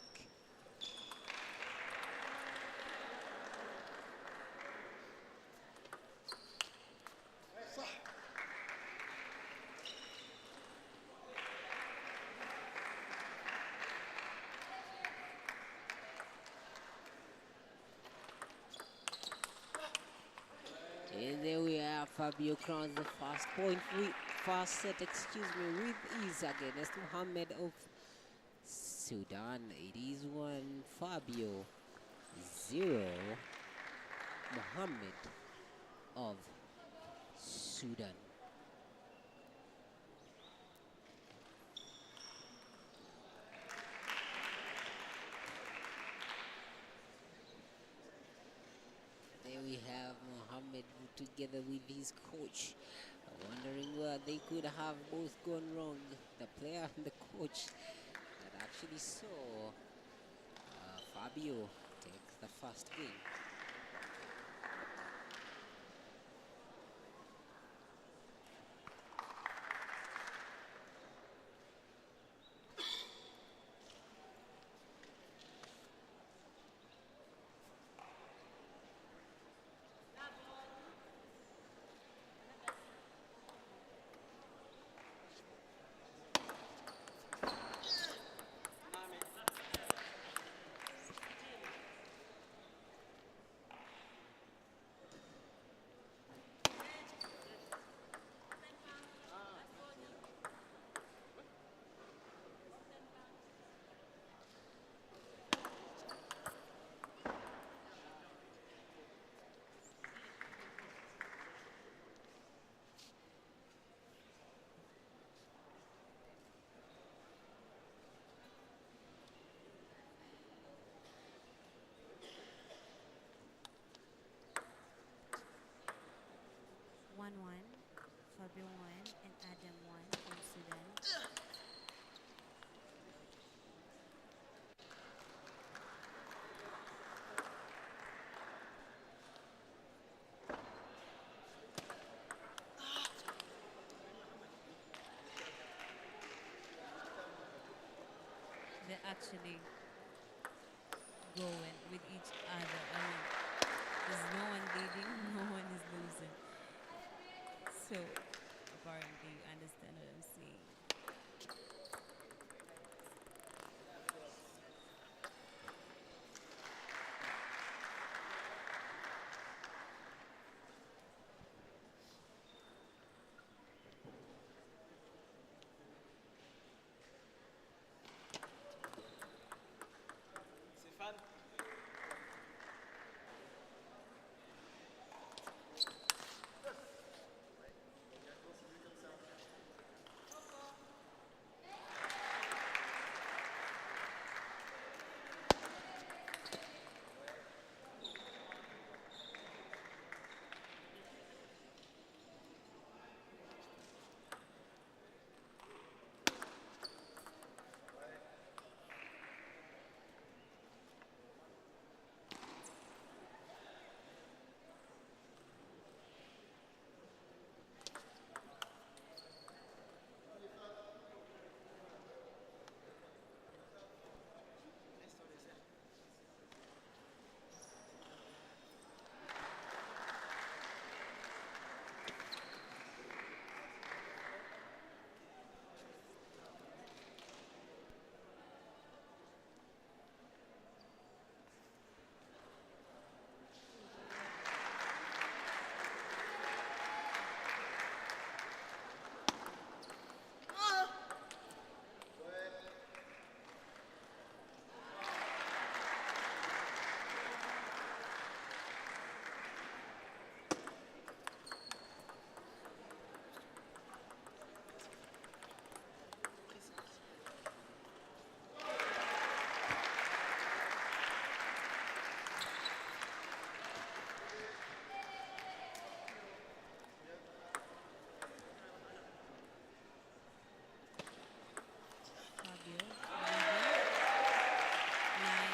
And there we are, Fabio crowns the first set, with ease against Mohammed of Sudan. It is 1 Fabio, 0 Mohammed of Sudan. There we have Mohammed together with his coach, wondering where they could have both gone wrong. The player and the coach that actually saw Fabio take the first game. 1-1. Fabio 1 and Adam 1 from Sudan. They're actually going with each other. I mean, there's no one leading, no one is losing. So, apparently, you understand what I'm saying. Fabio, 9,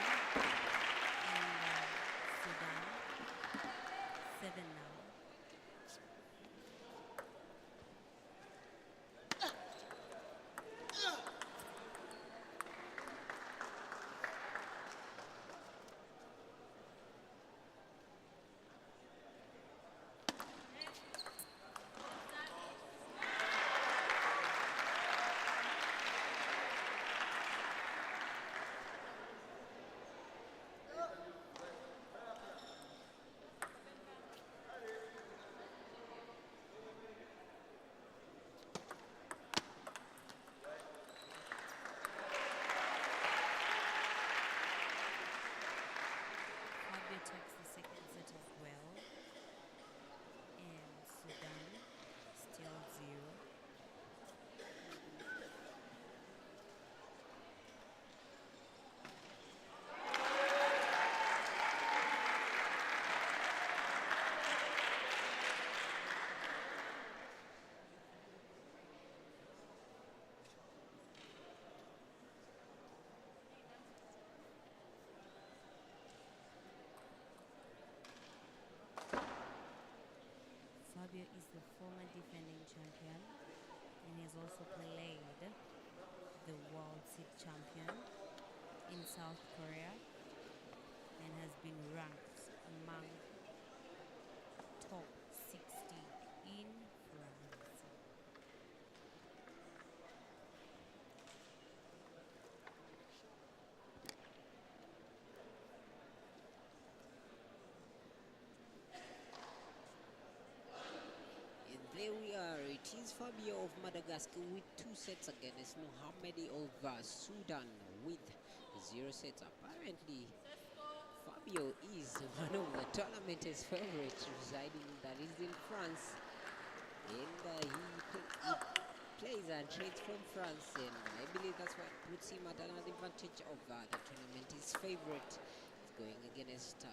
and Sudan, 7 now. Fabio takes the second set as well. And Sudan, still 0. Fabio is the former defending champion and he has also played the World Seed Champion in South Korea and has been ranked among top 60 in France. And there we are. It is Fabio of Madagascar with 2 sets against Mohamed of Sudan with 0 sets. Apparently, Fabio is one of the tournament's favorites residing that is in France. And he plays and trades from France, and I believe that's what puts him at an advantage of the tournament's favorite. He's going against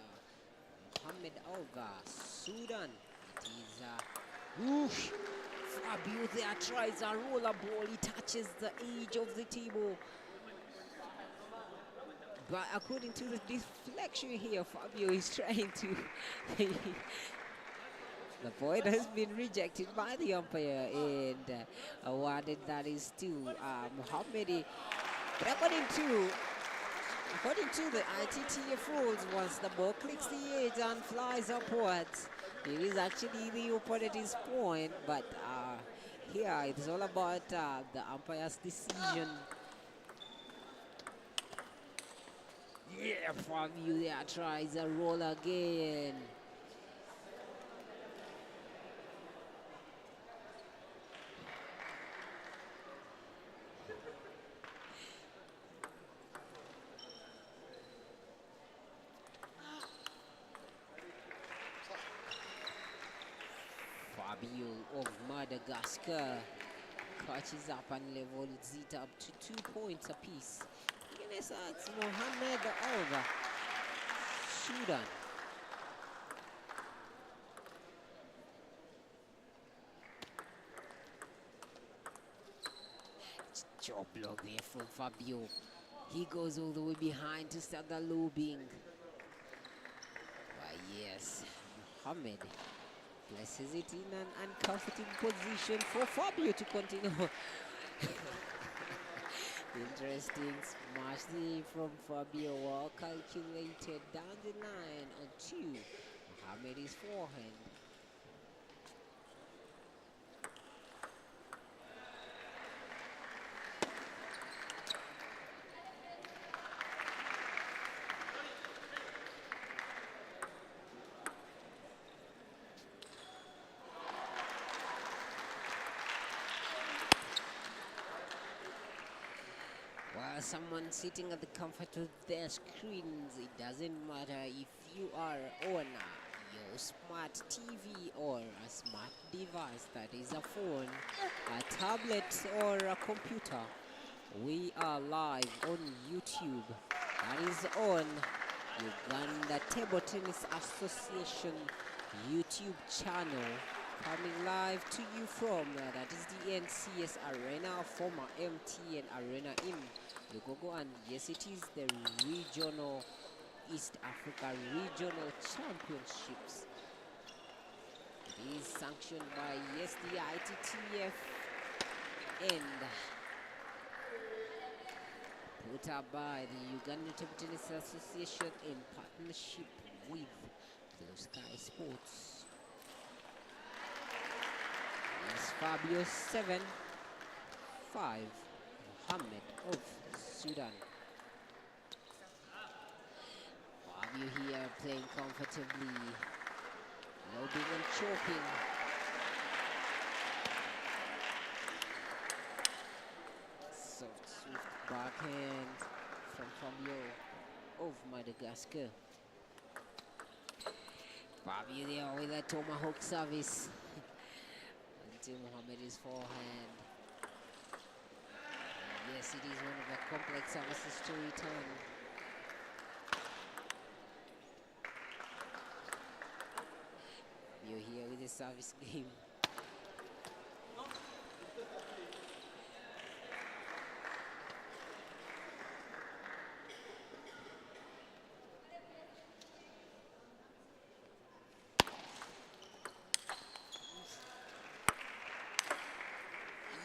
Mohamed of Sudan. It is Oof. Fabio there tries a roller ball. He touches the edge of the table. But according to the deflection here, Fabio is trying to. The point has been rejected by the umpire and awarded that is to Mohammedi. But according to the ITTF rules, once the ball clicks the edge and flies upwards, it is actually the opponent's point. But here it's all about the umpire's decision. Yeah, Fabio there tries a roll again. Fabio of Madagascar catches up and levels it up to 2 points apiece. Against Mohamed of Sudan. Job block there from Fabio. He goes all the way behind to start the looping. But yes, Mohamed places it in an uncomfortable position for Fabio to continue. Interesting smash there from Fabio, well calculated down the line onto Mohamed's forehand. Someone sitting at the comfort of their screens, it doesn't matter if you are on your smart TV or a smart device, that is a phone, a tablet or a computer. We are live on YouTube. That is on Uganda Table Tennis Association YouTube channel, coming live to you from that is the NCS Arena, former MTN Arena in Lugogo, and yes, it is the regional East Africa Regional Championships. It is sanctioned by yes, the ITTF and put up by the Uganda Table Tennis Association in partnership with Blue Sky Sports. It's Fabio 7-5, Mohammed of Sudan. Fabio here playing comfortably, loading and choking. Soft, swift backhand from Fabio of Madagascar. Fabio there with a tomahawk service until Mohammed's forehand. Yes, it is one of the complex services to return. You're here with the service game.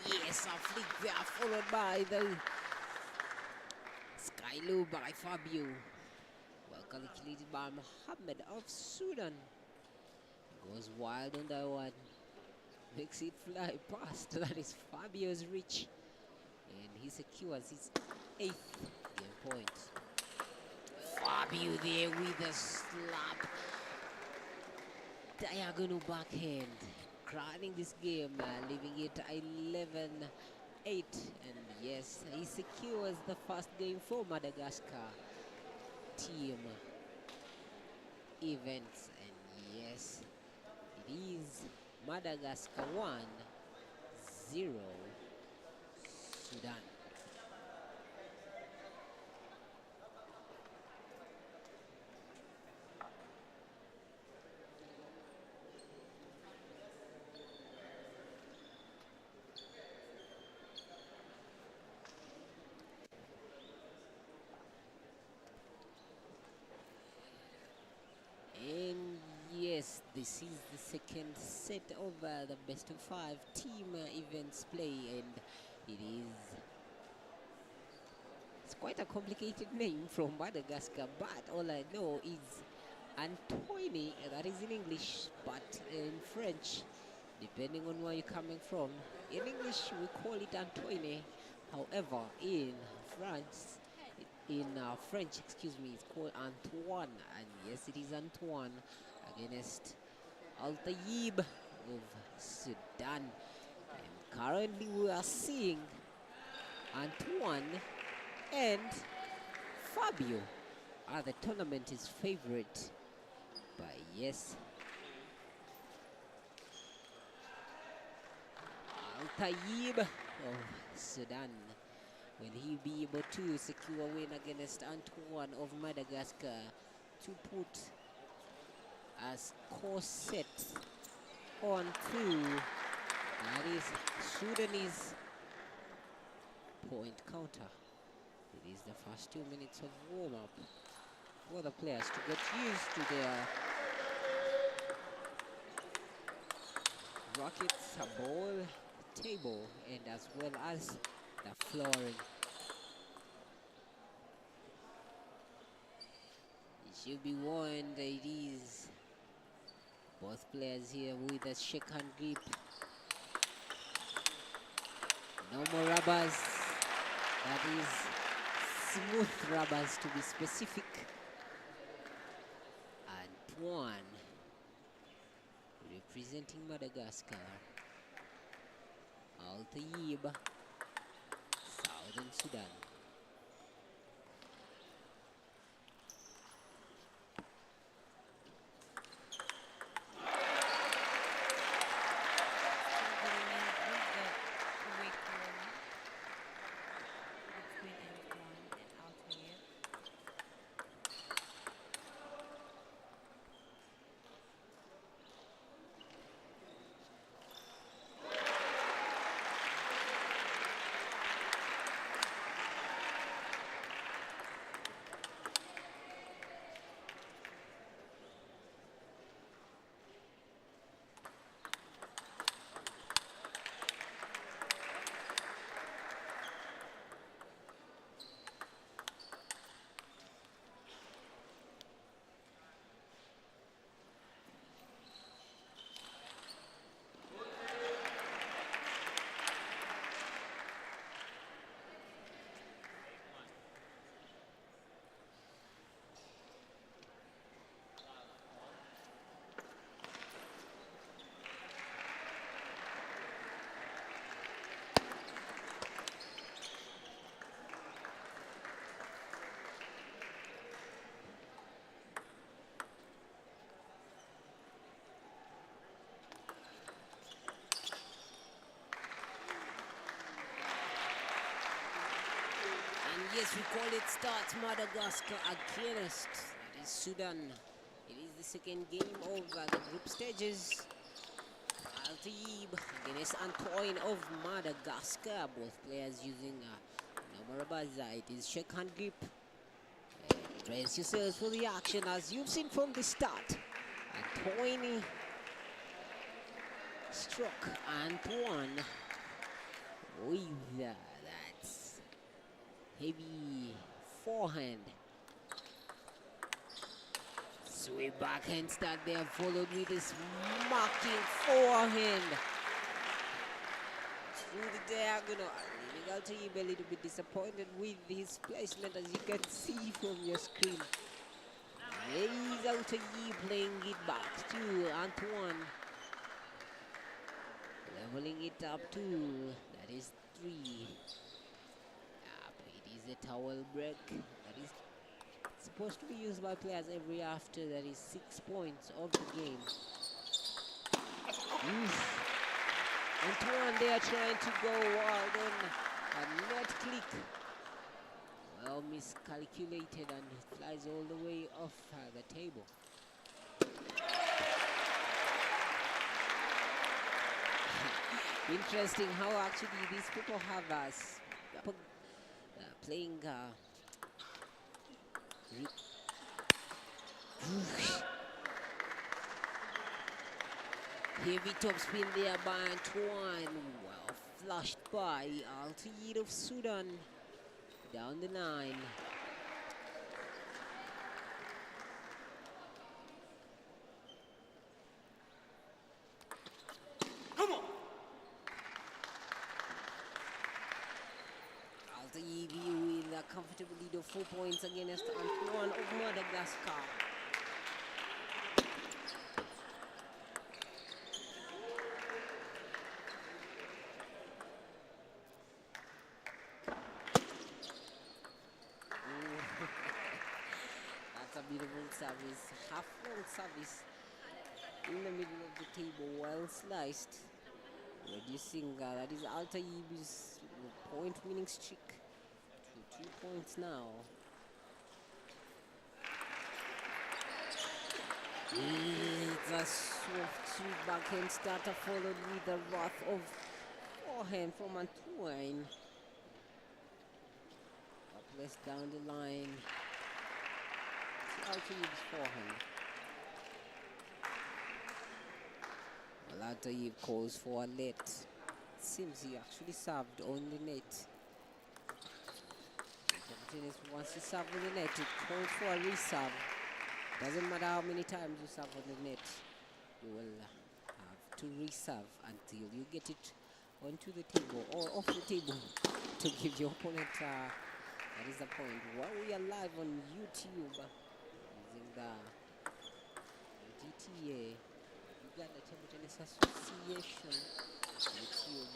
Yes, a flick there followed by the sky low by Fabio. Well calculated by Mohammed of Sudan. Goes wild on that one. Makes it fly past. That is Fabio's reach. And he secures his 8th game point. Fabio there with a slap. Diagonal backhand. Crowning this game, leaving it 11-8. And yes, he secures the first game for Madagascar team events. And yes, it is Madagascar 1-0 Sudan. yes, this is the second set of the best of 5 team events play, and it's quite a complicated name from Madagascar, but all I know is Antoine, that is in English, but in French, depending on where you're coming from, in English we call it Antoine. However, in France, French, excuse me, it's called Antoine, and yes, it is Antoine against Al Tayyib of Sudan. And currently, we are seeing Antoine and Fabio are the tournament's favorite. But yes, Al Tayyib of Sudan, will he be able to secure a win against Antoine of Madagascar to put a score set on to that is Sudanese point counter? It is the first 2 minutes of warm-up for the players to get used to their rackets, a ball, table, and as well as the flooring. It should be warned, it is both players here with a shake hand grip. No more rubbers, that is smooth rubbers to be specific. Antoine representing Madagascar. Al Tayyib, Southern Sudan. Yes, we call it start Madagascar against that is Sudan. It is the second game of the group stages. Al Tayyib against Antoine of Madagascar. Both players using no Marabaza. It is shake hand grip. Brace yourselves for the action as you've seen from the start. Antoine struck Antoine with that heavy forehand. Sweep backhand start there, followed with his marking forehand through the diagonal. Leaving Al Tayyib a little bit disappointed with his placement, as you can see from your screen. There is Al Tayyib playing it back to Antoine, leveling it up to that is 3. It is a towel break that is supposed to be used by players every after, that is 6 points of the game. Antoine there trying to go wild on a net click. Well miscalculated, and it flies all the way off the table. Interesting how actually these people have us playing Heavy topspin there by Antoine. Well flushed by Al-Tayed of Sudan. Down the line. Al-Tayed with a comfortable lead of 4 points against Antoine of Madagascar. That's a beautiful service, half-long service in the middle of the table, well sliced, reducing that is Al-Tayeb's point-winning streak to 2 points now. It's a soft sweet backhand starter followed with a wrath of forehand from Antoine. Upless down the line. Al-Tayeb's forehand. Well, Al-Tayeb calls for a net. Seems he actually served on the net. Tennis wants to serve on the net. It calls for a reserve. Doesn't matter how many times you serve on the net. You will have to reserve until you get it onto the table or off the table to give your opponent. That is the point. While we are live on YouTube using the GTA Uganda Table Tennis Association YouTube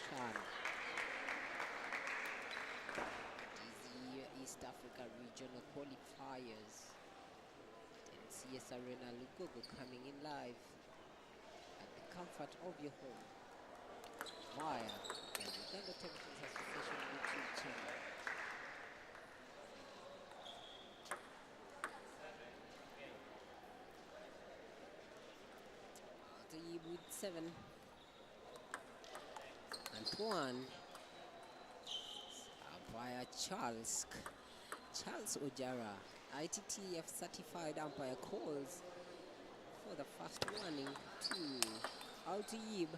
channel. It is the East Africa Regional Qualifiers. CS Arena Lugogo coming in live at the comfort of your home via the Uganda Table Tennis Association YouTube channel. Al-Tayeb with 7. Antoine via Charles Ojara, ITTF certified umpire, calls for the first warning to Al-Tayeb,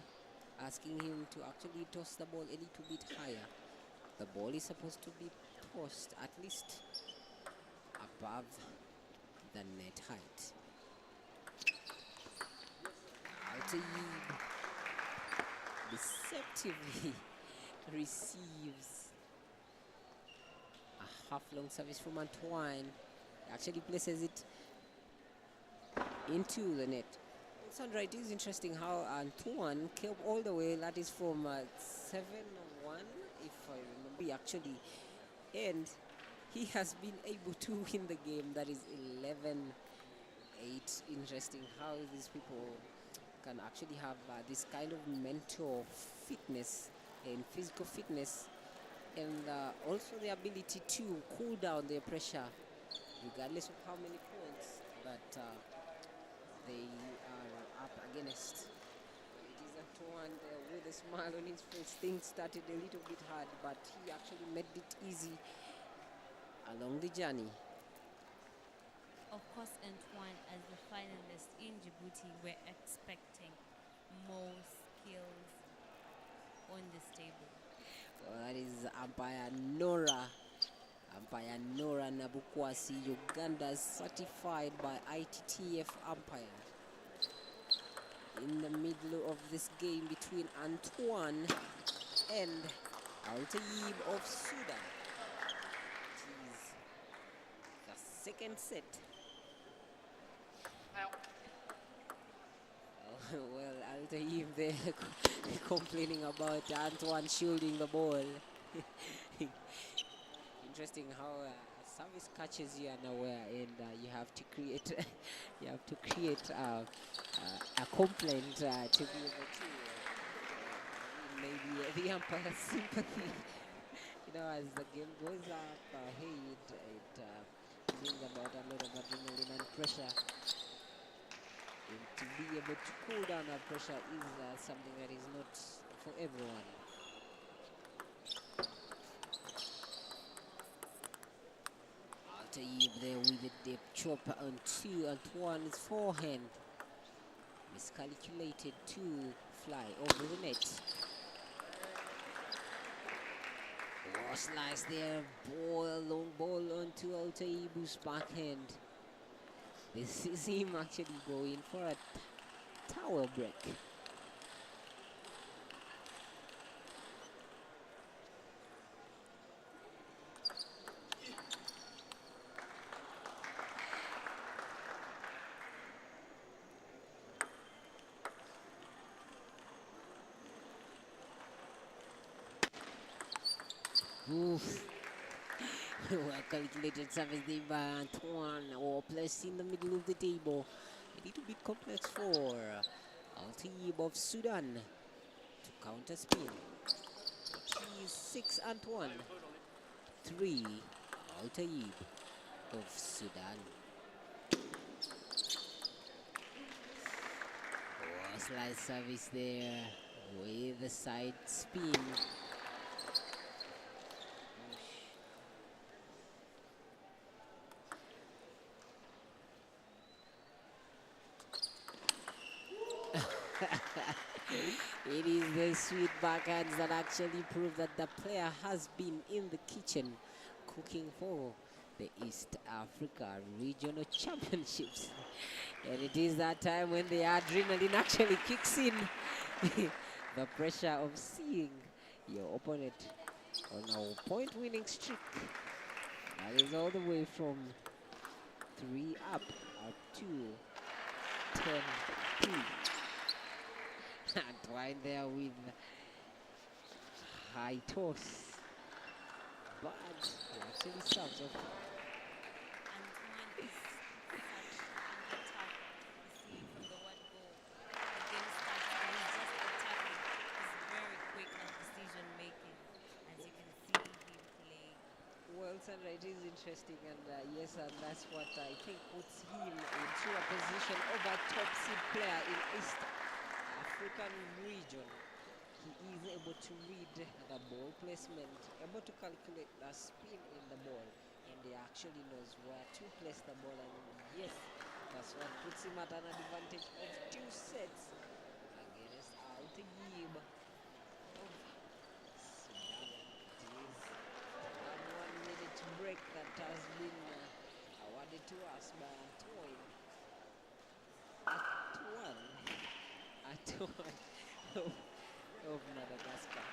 asking him to actually toss the ball a little bit higher. The ball is supposed to be tossed at least above the net height. Al-Tayeb deceptively receives a half-long service from Antoine. He actually places it into the net. Sandra, it is interesting how Antoine came all the way, that is from 7-1, if I remember actually, and he has been able to win the game. That is 11-8. Interesting how these people can actually have this kind of mental fitness and physical fitness, and also the ability to cool down their pressure regardless of how many points that they are up against. It is Antoine with a smile on his face. Things started a little bit hard, but he actually made it easy along the journey. Of course, Antoine, as the finalist in Djibouti, we're expecting more skills on this table. Well, that is umpire Nora Nabukwasi, Uganda's certified by ITTF umpire. In the middle of this game between Antoine and Al-Tayeb of Sudan. It is the second set. Well, Al-Tayeb there complaining about Antoine shielding the ball. Interesting how service catches you unaware, and you have to create a complaint to be able to maybe the umpire's sympathy. You know, as the game goes up, it brings about a lot of adrenaline and pressure. And to be able to cool down that pressure is something that is not for everyone. Al-Tayeb there with a deep chopper onto Antoine's forehand. miscalculated to fly over the net. Oh, slice there, long ball onto Altaibu's backhand. This is him actually going for a tower break. Oof. Well calculated service there by Antoine, or placed in the middle of the table. A little bit complex for Al-Tayyib of Sudan to counter spin. It is 6 Antoine, 3 Al-Tayyib of Sudan. Oh, slice service there with the side spin. It is the sweet backhands that actually prove that the player has been in the kitchen cooking for the East Africa Regional Championships. And it is that time when the adrenaline actually kicks in. The pressure of seeing your opponent on a point-winning streak. That is all the way from 3 up to 10-2. Antoine there with high toss, but he actually serves off. Antoine is such an attacker. You see from the word go, the game starts and he's just attacking. He's very quick at decision making, as you can see him play. Well, Sandra, it is interesting, and yes, and that's what I think puts him into a position of a top seed player in East African region. He is able to read the ball placement, able to calculate the spin in the ball, and he actually knows where to place the ball. And yes, that's what puts him at an advantage of 2 sets against Al-Tayyib of Sudan. It is an 1 minute break that has been awarded to us by Antoine. Antoine of Madagascar.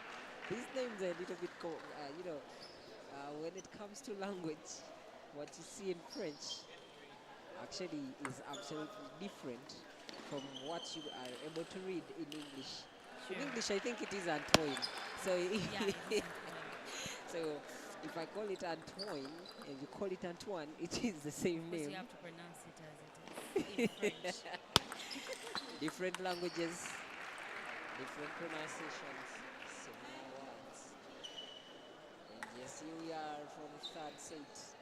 These names are a little bit, when it comes to language, what you see in French actually is absolutely different from what you are able to read in English. Sure. In English, I think it is Antoine. So, Yeah, it is Antoine. so if I call it Antoine and you call it Antoine, it is the same Because name. you have to pronounce it as it is in French. Different languages, different pronunciations, similar words. And yes, here we are for the third set.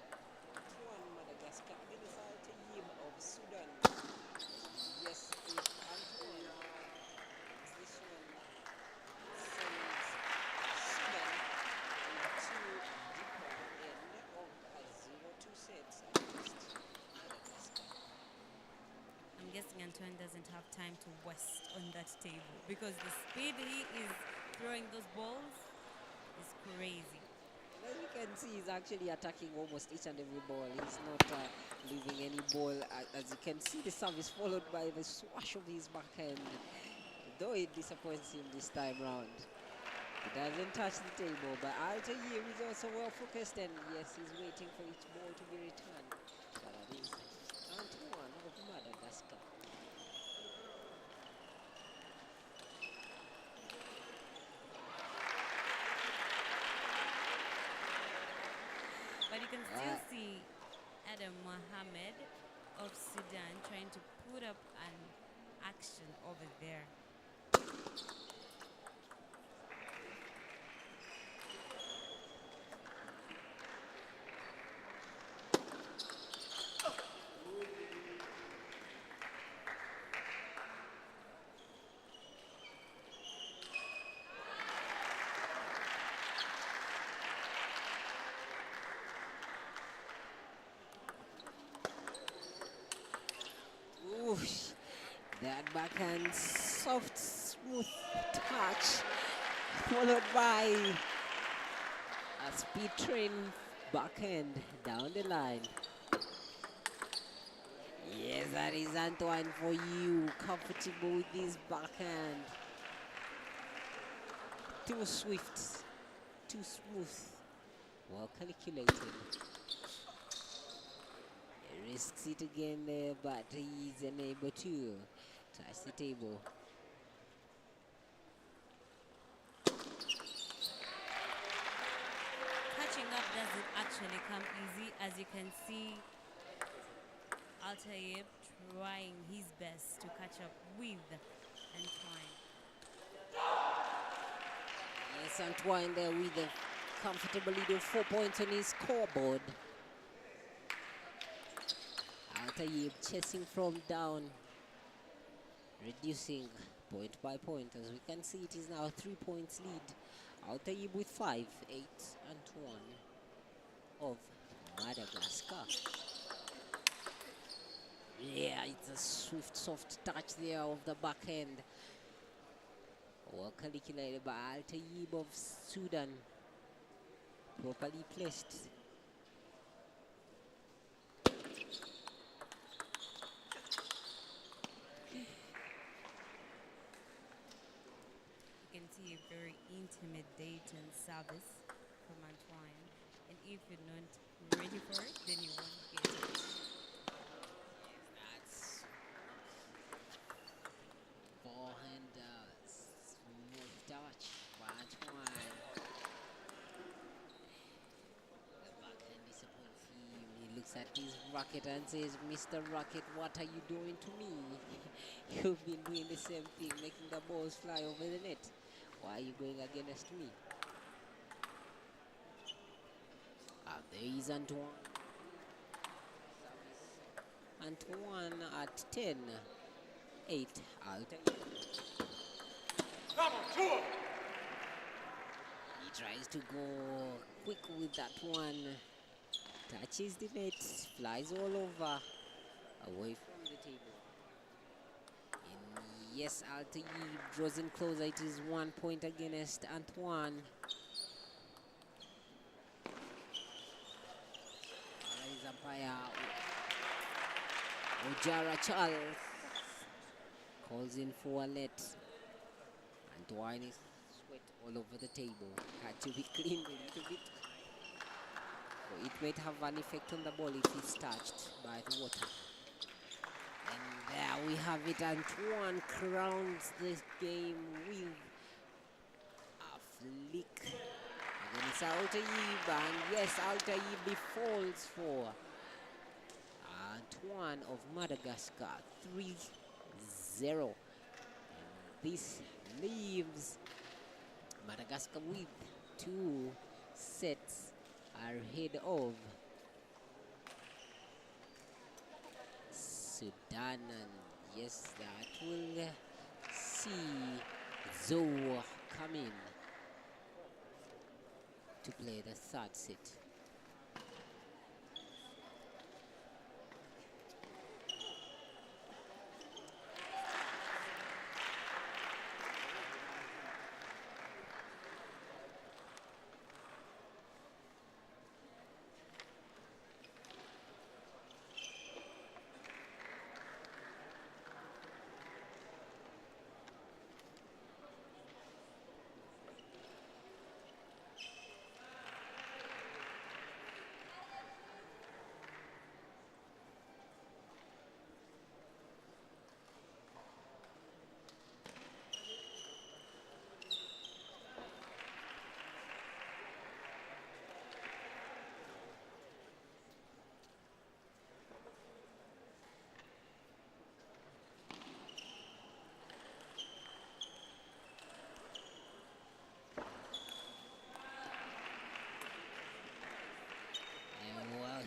Antoine Madagascar against Al-Tayyib of Sudan. Yes, if Antoine wins this one, sends Sudan into deeper end of a 0-2 sets against Madagascar. I'm guessing Antoine doesn't have time to waste on that table because the speed he is throwing those balls is crazy. And as you can see, he's actually attacking almost each and every ball. He's not leaving any ball. As you can see, the service followed by the swash of his backhand. Though it disappoints him this time round. He doesn't touch the table, but Al-Tayyib is also well focused, and yes, he's waiting for each ball to be returned. But that is Antoine of Madagascar. But you can still see Adam Mohammed of Sudan trying to put up an action over there. Oof. That backhand soft, smooth touch, followed by a speed train backhand down the line. Yes, that is Antoine for you. Comfortable with this backhand. Too swift, too smooth, well calculated. He risks it again there, but he's unable to touch the table. Catching up doesn't actually come easy, as you can see Altayeb trying his best to catch up with Antoine. Yes, Antoine there with a comfortable lead of 4 points on his scoreboard. Altayeb chasing from down, reducing point by point. As we can see, it is now 3 points lead. Altayeb with 5, 8, Antoine of Madagascar. Yeah, it's a swift, soft touch there of the backhand. Well calculated by Altayeb of Sudan. Properly placed. You can see a very intimidating service from Antoine, and if you're not ready for it, then you won't get it. That's forehand smooth touch by Antoine. The backhand disappoints him. He looks at his racket and says, "Mr. Racket, what are you doing to me? You've been doing the same thing, making the balls fly over the net. Why are you going against me?" There is Antoine. Antoine at 10, 8, Altayeb. He tries to go quick with that one. Touches the net, flies all over, away from the table. And yes, Altayeb draws in closer. It is 1 point against Antoine. There is umpire Ojara Charles calls in for a net. Antoine is sweat all over the table. Had to be cleaned a little bit. So it might have an effect on the ball if it's touched by the water. And there we have it. Antoine crowns this game with a flick against Altayeb. And yes, Altayeb falls for Antoine of Madagascar 3-0. And this leaves Madagascar with 2 sets ahead of Sudan. And yes, that will see Zoe come in to play the third set.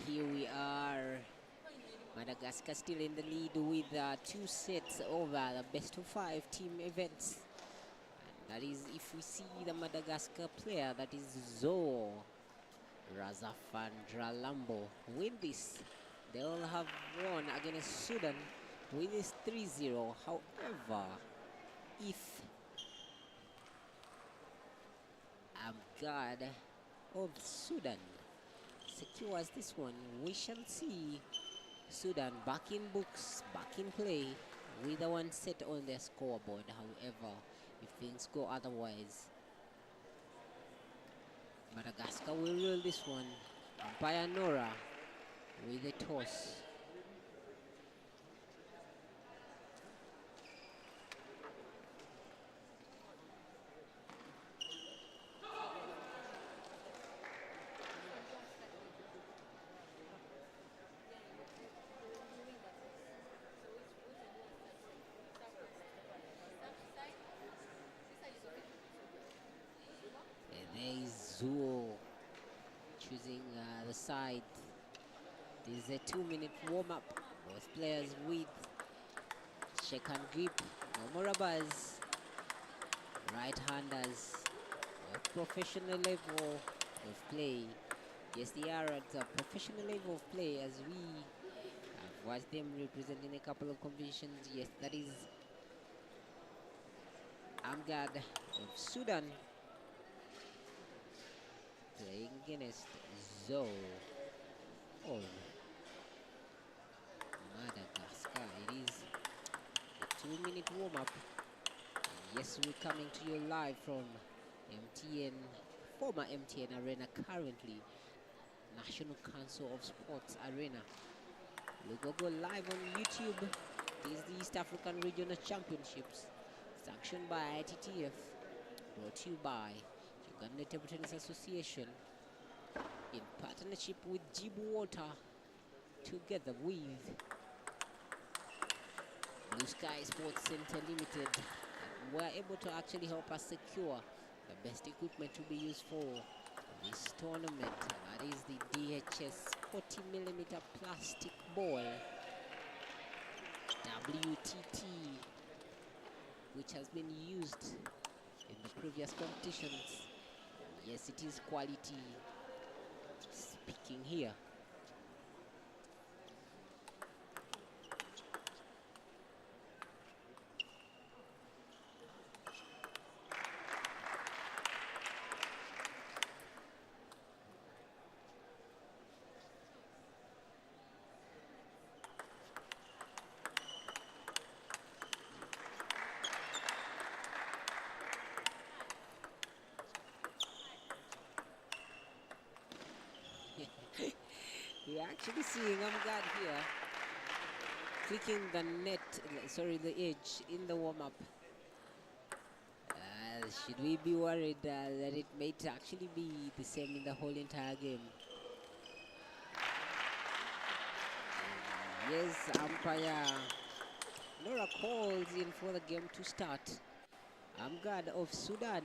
Here we are. Madagascar still in the lead with 2 sets over the best of 5 team events. And that is if we see the Madagascar player, that is Zoe Razafandralambo, win this, they will have won against Sudan Win is 3-0. However, if Amgad of Sudan secures this one, we shall see Sudan back in books, back in play, with a one set on their scoreboard. However, if things go otherwise, Madagascar will rule this one. Umpire Nora with a toss. And there is Zuo choosing the side. This is a 2-minute warm-up. Both players with shake and grip. No more rubbers. Right-handers of professional level of play. Yes, they are at a professional level of play, as we have watched them representing a couple of competitions. Yes, that is Amgad of Sudan playing against Zoe of Madagascar. It is a 2-minute warm-up. Yes, we're coming to you live from MTN, former MTN Arena, currently National Council of Sports Arena. We'll go live on YouTube. This is the East African Regional Championships, sanctioned by ITTF, brought to you by Uganda Table Tennis Association, in partnership with Djibouti, together with Blue Sky Sports Center Limited, were able to actually help us secure the best equipment to be used for this tournament. That is the DHS 40mm plastic ball, WTT, which has been used in the previous competitions. Yes, it is quality speaking here. We're actually seeing Amgad here clicking the net, sorry, the edge in the warm-up. Should we be worried that it may actually be the same in the whole entire game? Yes, umpire Nora calls in for the game to start. Amgad of Sudan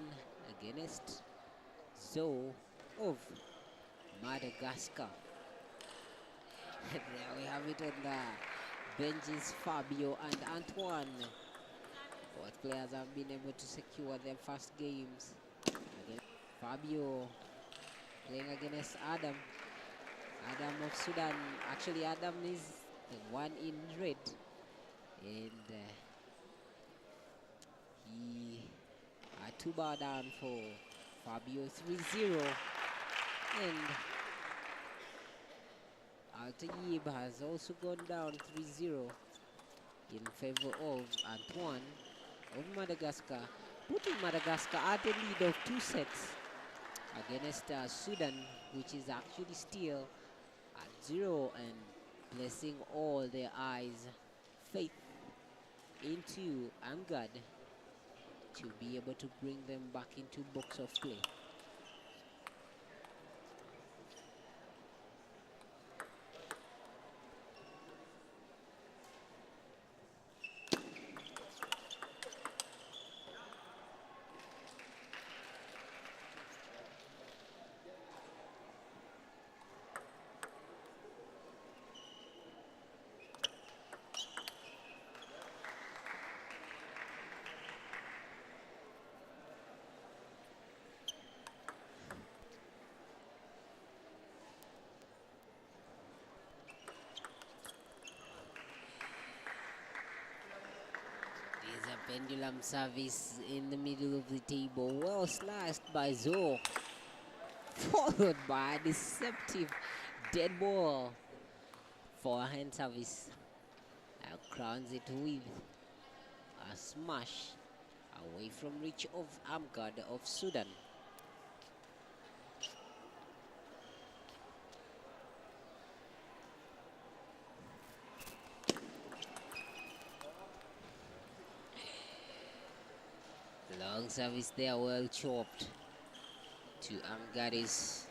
against Zoe of Madagascar. There we have it on the benches, Fabio and Antoine. Both players have been able to secure their first games. Fabio playing against Adam. Adam of Sudan. Actually, Adam is the one in red. And he had to bow down for Fabio 3-0. And Altayib has also gone down 3-0 in favor of Antoine of Madagascar, putting Madagascar at a lead of 2 sets against Sudan, which is actually still at 0 and placing all their eyes, faith into Amgad to be able to bring them back into box of play. Pendulum service in the middle of the table. Well sliced by Zo. Followed by a deceptive dead ball. Forehand service. Crowns it with a smash away from reach of Amgad of Sudan. Long service there, well chopped to Amgad's.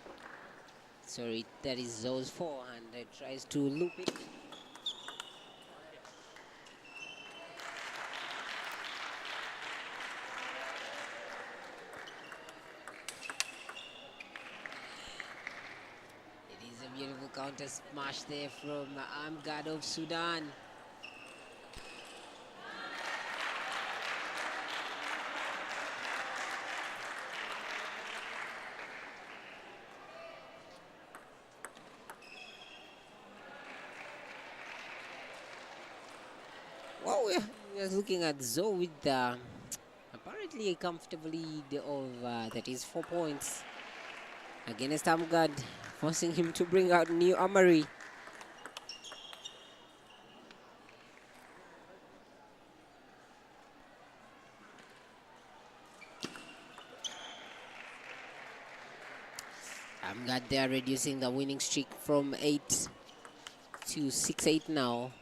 Sorry, that is Zo's forehand. Tries to loop it. It is a beautiful counter smash there from Amgad of Sudan. Well, we're just looking at Zo with apparently a comfortable lead of that is 4 points against Amgad, forcing him to bring out new Amari. Amgad there reducing the winning streak from 8 to 6-8 now.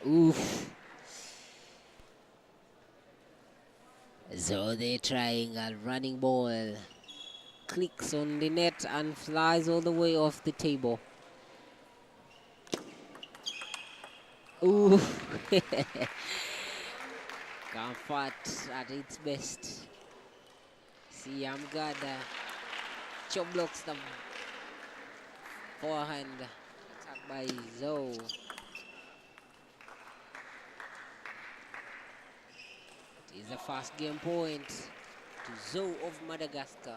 Oof. So they're trying a running ball. Clicks on the net and flies all the way off the table. Ooh. Comfort at its best. See, Amgad chop blocks the forehand attack by Zo. It is a fast game point to Zo of Madagascar.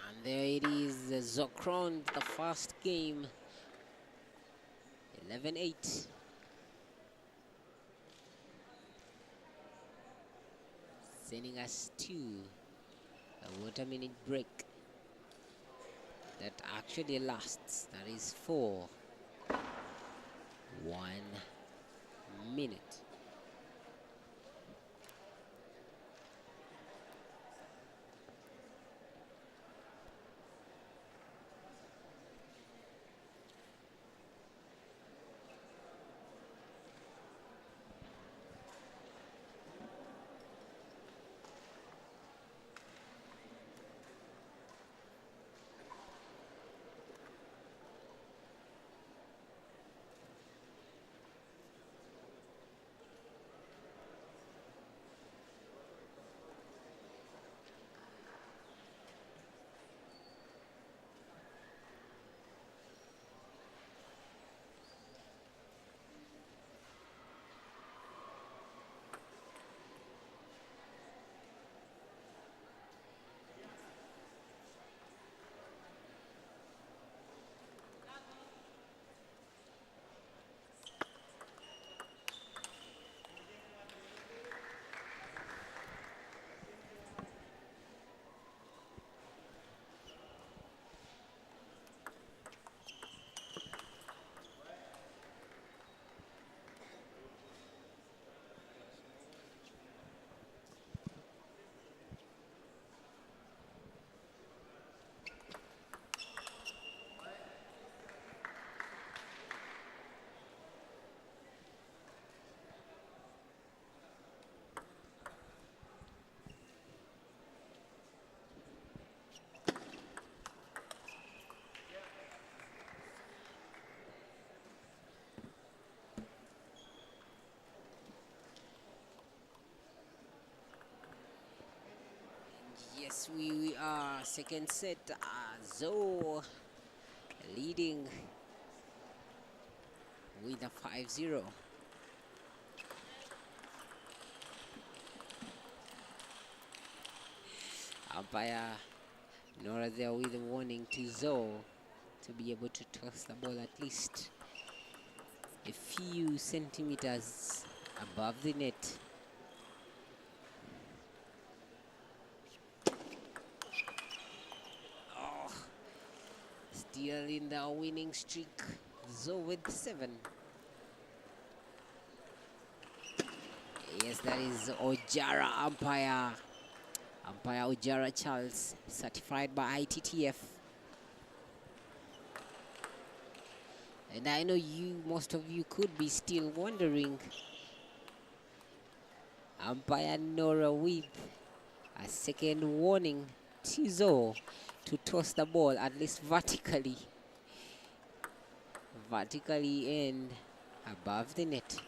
And there it is, Zo crowned the first game, 11-8. Sending us to a water-minute break that actually lasts, that is 4 1 minute. Yes, we are second set. Zo leading with a 5-0. Umpire Nora there with a warning to Zoe to be able to toss the ball at least a few centimeters above the net. Oh, still in the winning streak. Zoe with 7. Yes, that is Ojara umpire. Umpire Ojara Charles, certified by ITTF. And I know most of you could be still wondering. Umpire Nora with a second warning to Zoe to toss the ball at least vertically and above the net.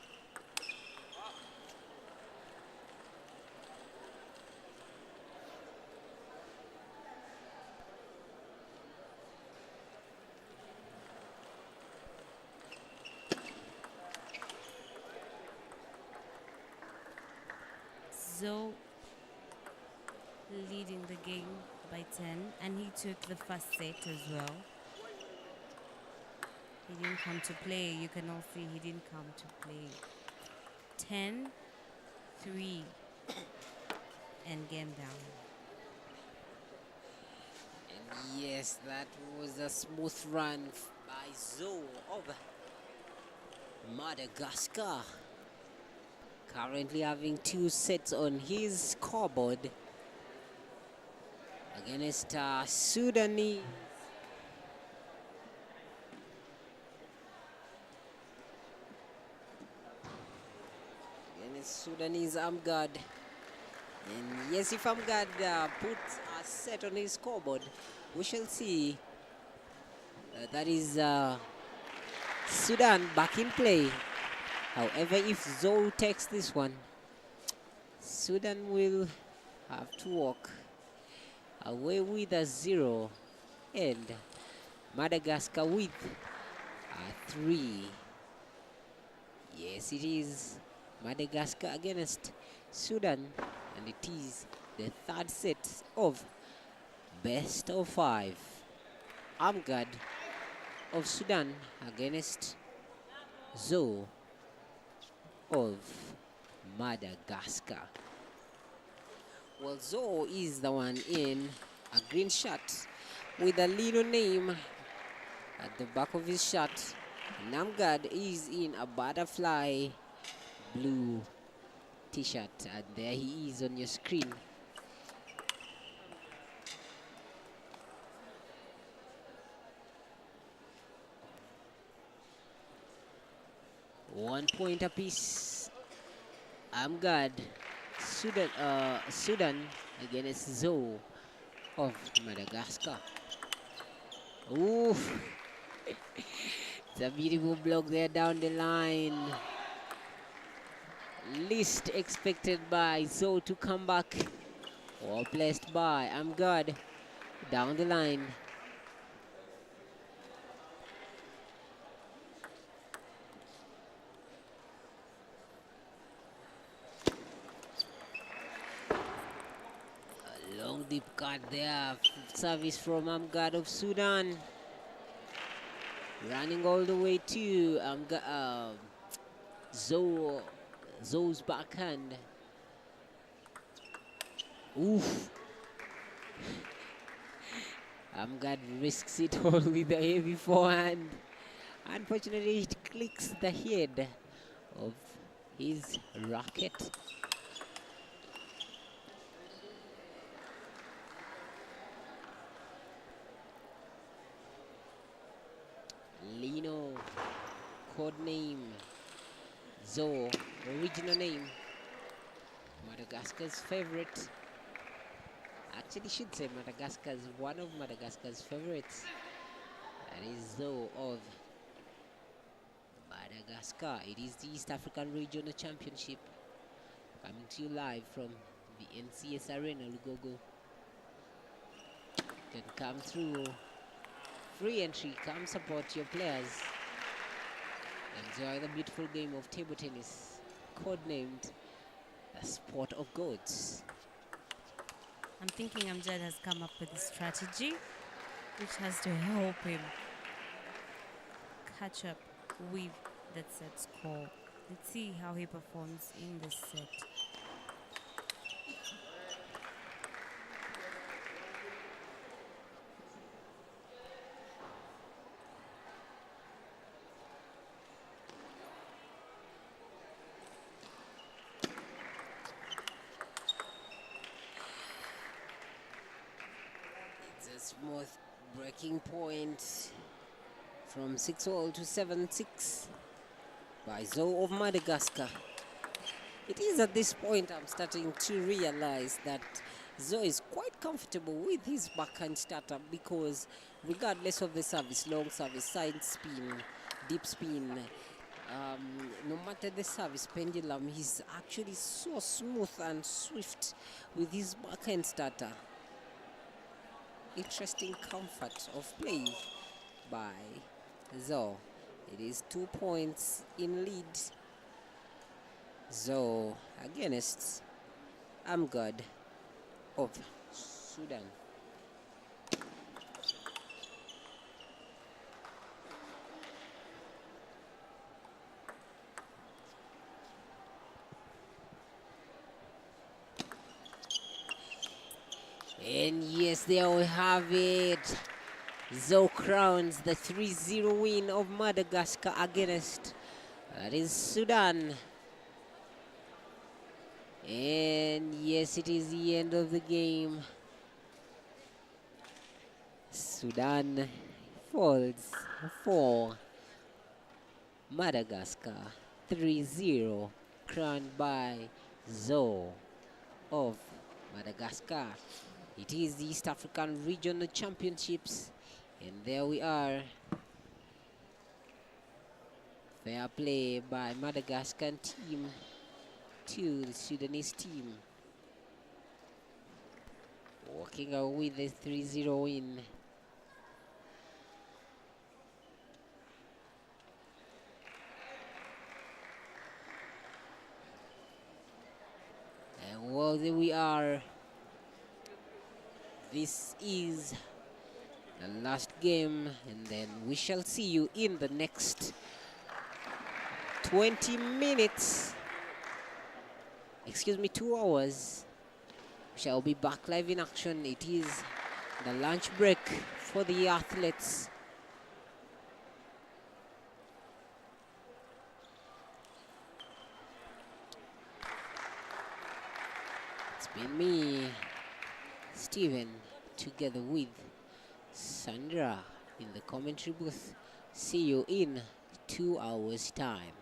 Zoe leading the game by 10, and he took the first set as well. He didn't come to play. You can all see he didn't come to play. 10-3 and game down. And yes, that was a smooth run by Zoe of Madagascar. Currently having 2 sets on his scoreboard against Sudanese. Sudanese Amgad. And yes, if Amgad puts a set on his scoreboard, we shall see. That is Sudan back in play. However, if Zoe takes this one, Sudan will have to walk away with a 0 and Madagascar with a 3. Yes, it is Madagascar against Sudan, and it is the 3rd set of best of 5. Amgad of Sudan against Zoe of Madagascar. Well, Zoe is the one in a green shirt with a little name at the back of his shirt. Amgad is in a butterfly blue t-shirt, and there he is on your screen. One point apiece. Amgad, Sudan against Zoe of Madagascar. Ooh, it's a beautiful block there down the line. Least expected by Zoe to come back. Well placed by Amgad down the line. Deep cut there, service from Amgad of Sudan. Running all the way to Zoe's backhand. Oof. Amgad risks it all with a heavy forehand. Unfortunately, it clicks the head of his racket. Lino, code name Zoe, original name Madagascar's favorite. Actually, should say Madagascar's one of Madagascar's favorites. That is Zoe of Madagascar. It is the East African Regional Championship, coming to you live from the NCS Arena, Lugogo. Can come through. Free entry, come support your players. Enjoy the beautiful game of table tennis, codenamed the sport of gods. I'm thinking Amjad has come up with a strategy which has to help him catch up with that set score. Let's see how he performs in this set. It's a smooth breaking point from 6-all to 7-6 by Zoe of Madagascar. It is at this point I'm starting to realize that Zoe is quite comfortable with his backhand startup, because regardless of the service, long service, side spin, deep spin, no matter the service pendulum, he's actually so smooth and swift with his backhand starter. Interesting comfort of play by Zoe. It is 2 points in lead. Zoe against Amgad of Sudan. And yes, there we have it. Zoe crowns the 3-0 win of Madagascar against, that is, Sudan. And yes, it is the end of the game. Sudan falls for Madagascar 3-0, crowned by Zoe of Madagascar. It is the East African Regional Championships, and there we are. Fair play by Madagascar team to the Sudanese team, walking out with a 3-0 win. And well, there we are. This is the last game, and then we shall see you in the next 20 minutes. Excuse me, 2 hours. We shall be back live in action. It is the lunch break for the athletes. It's been me, Steven, together with Sandra in the commentary booth. See you in 2 hours' time.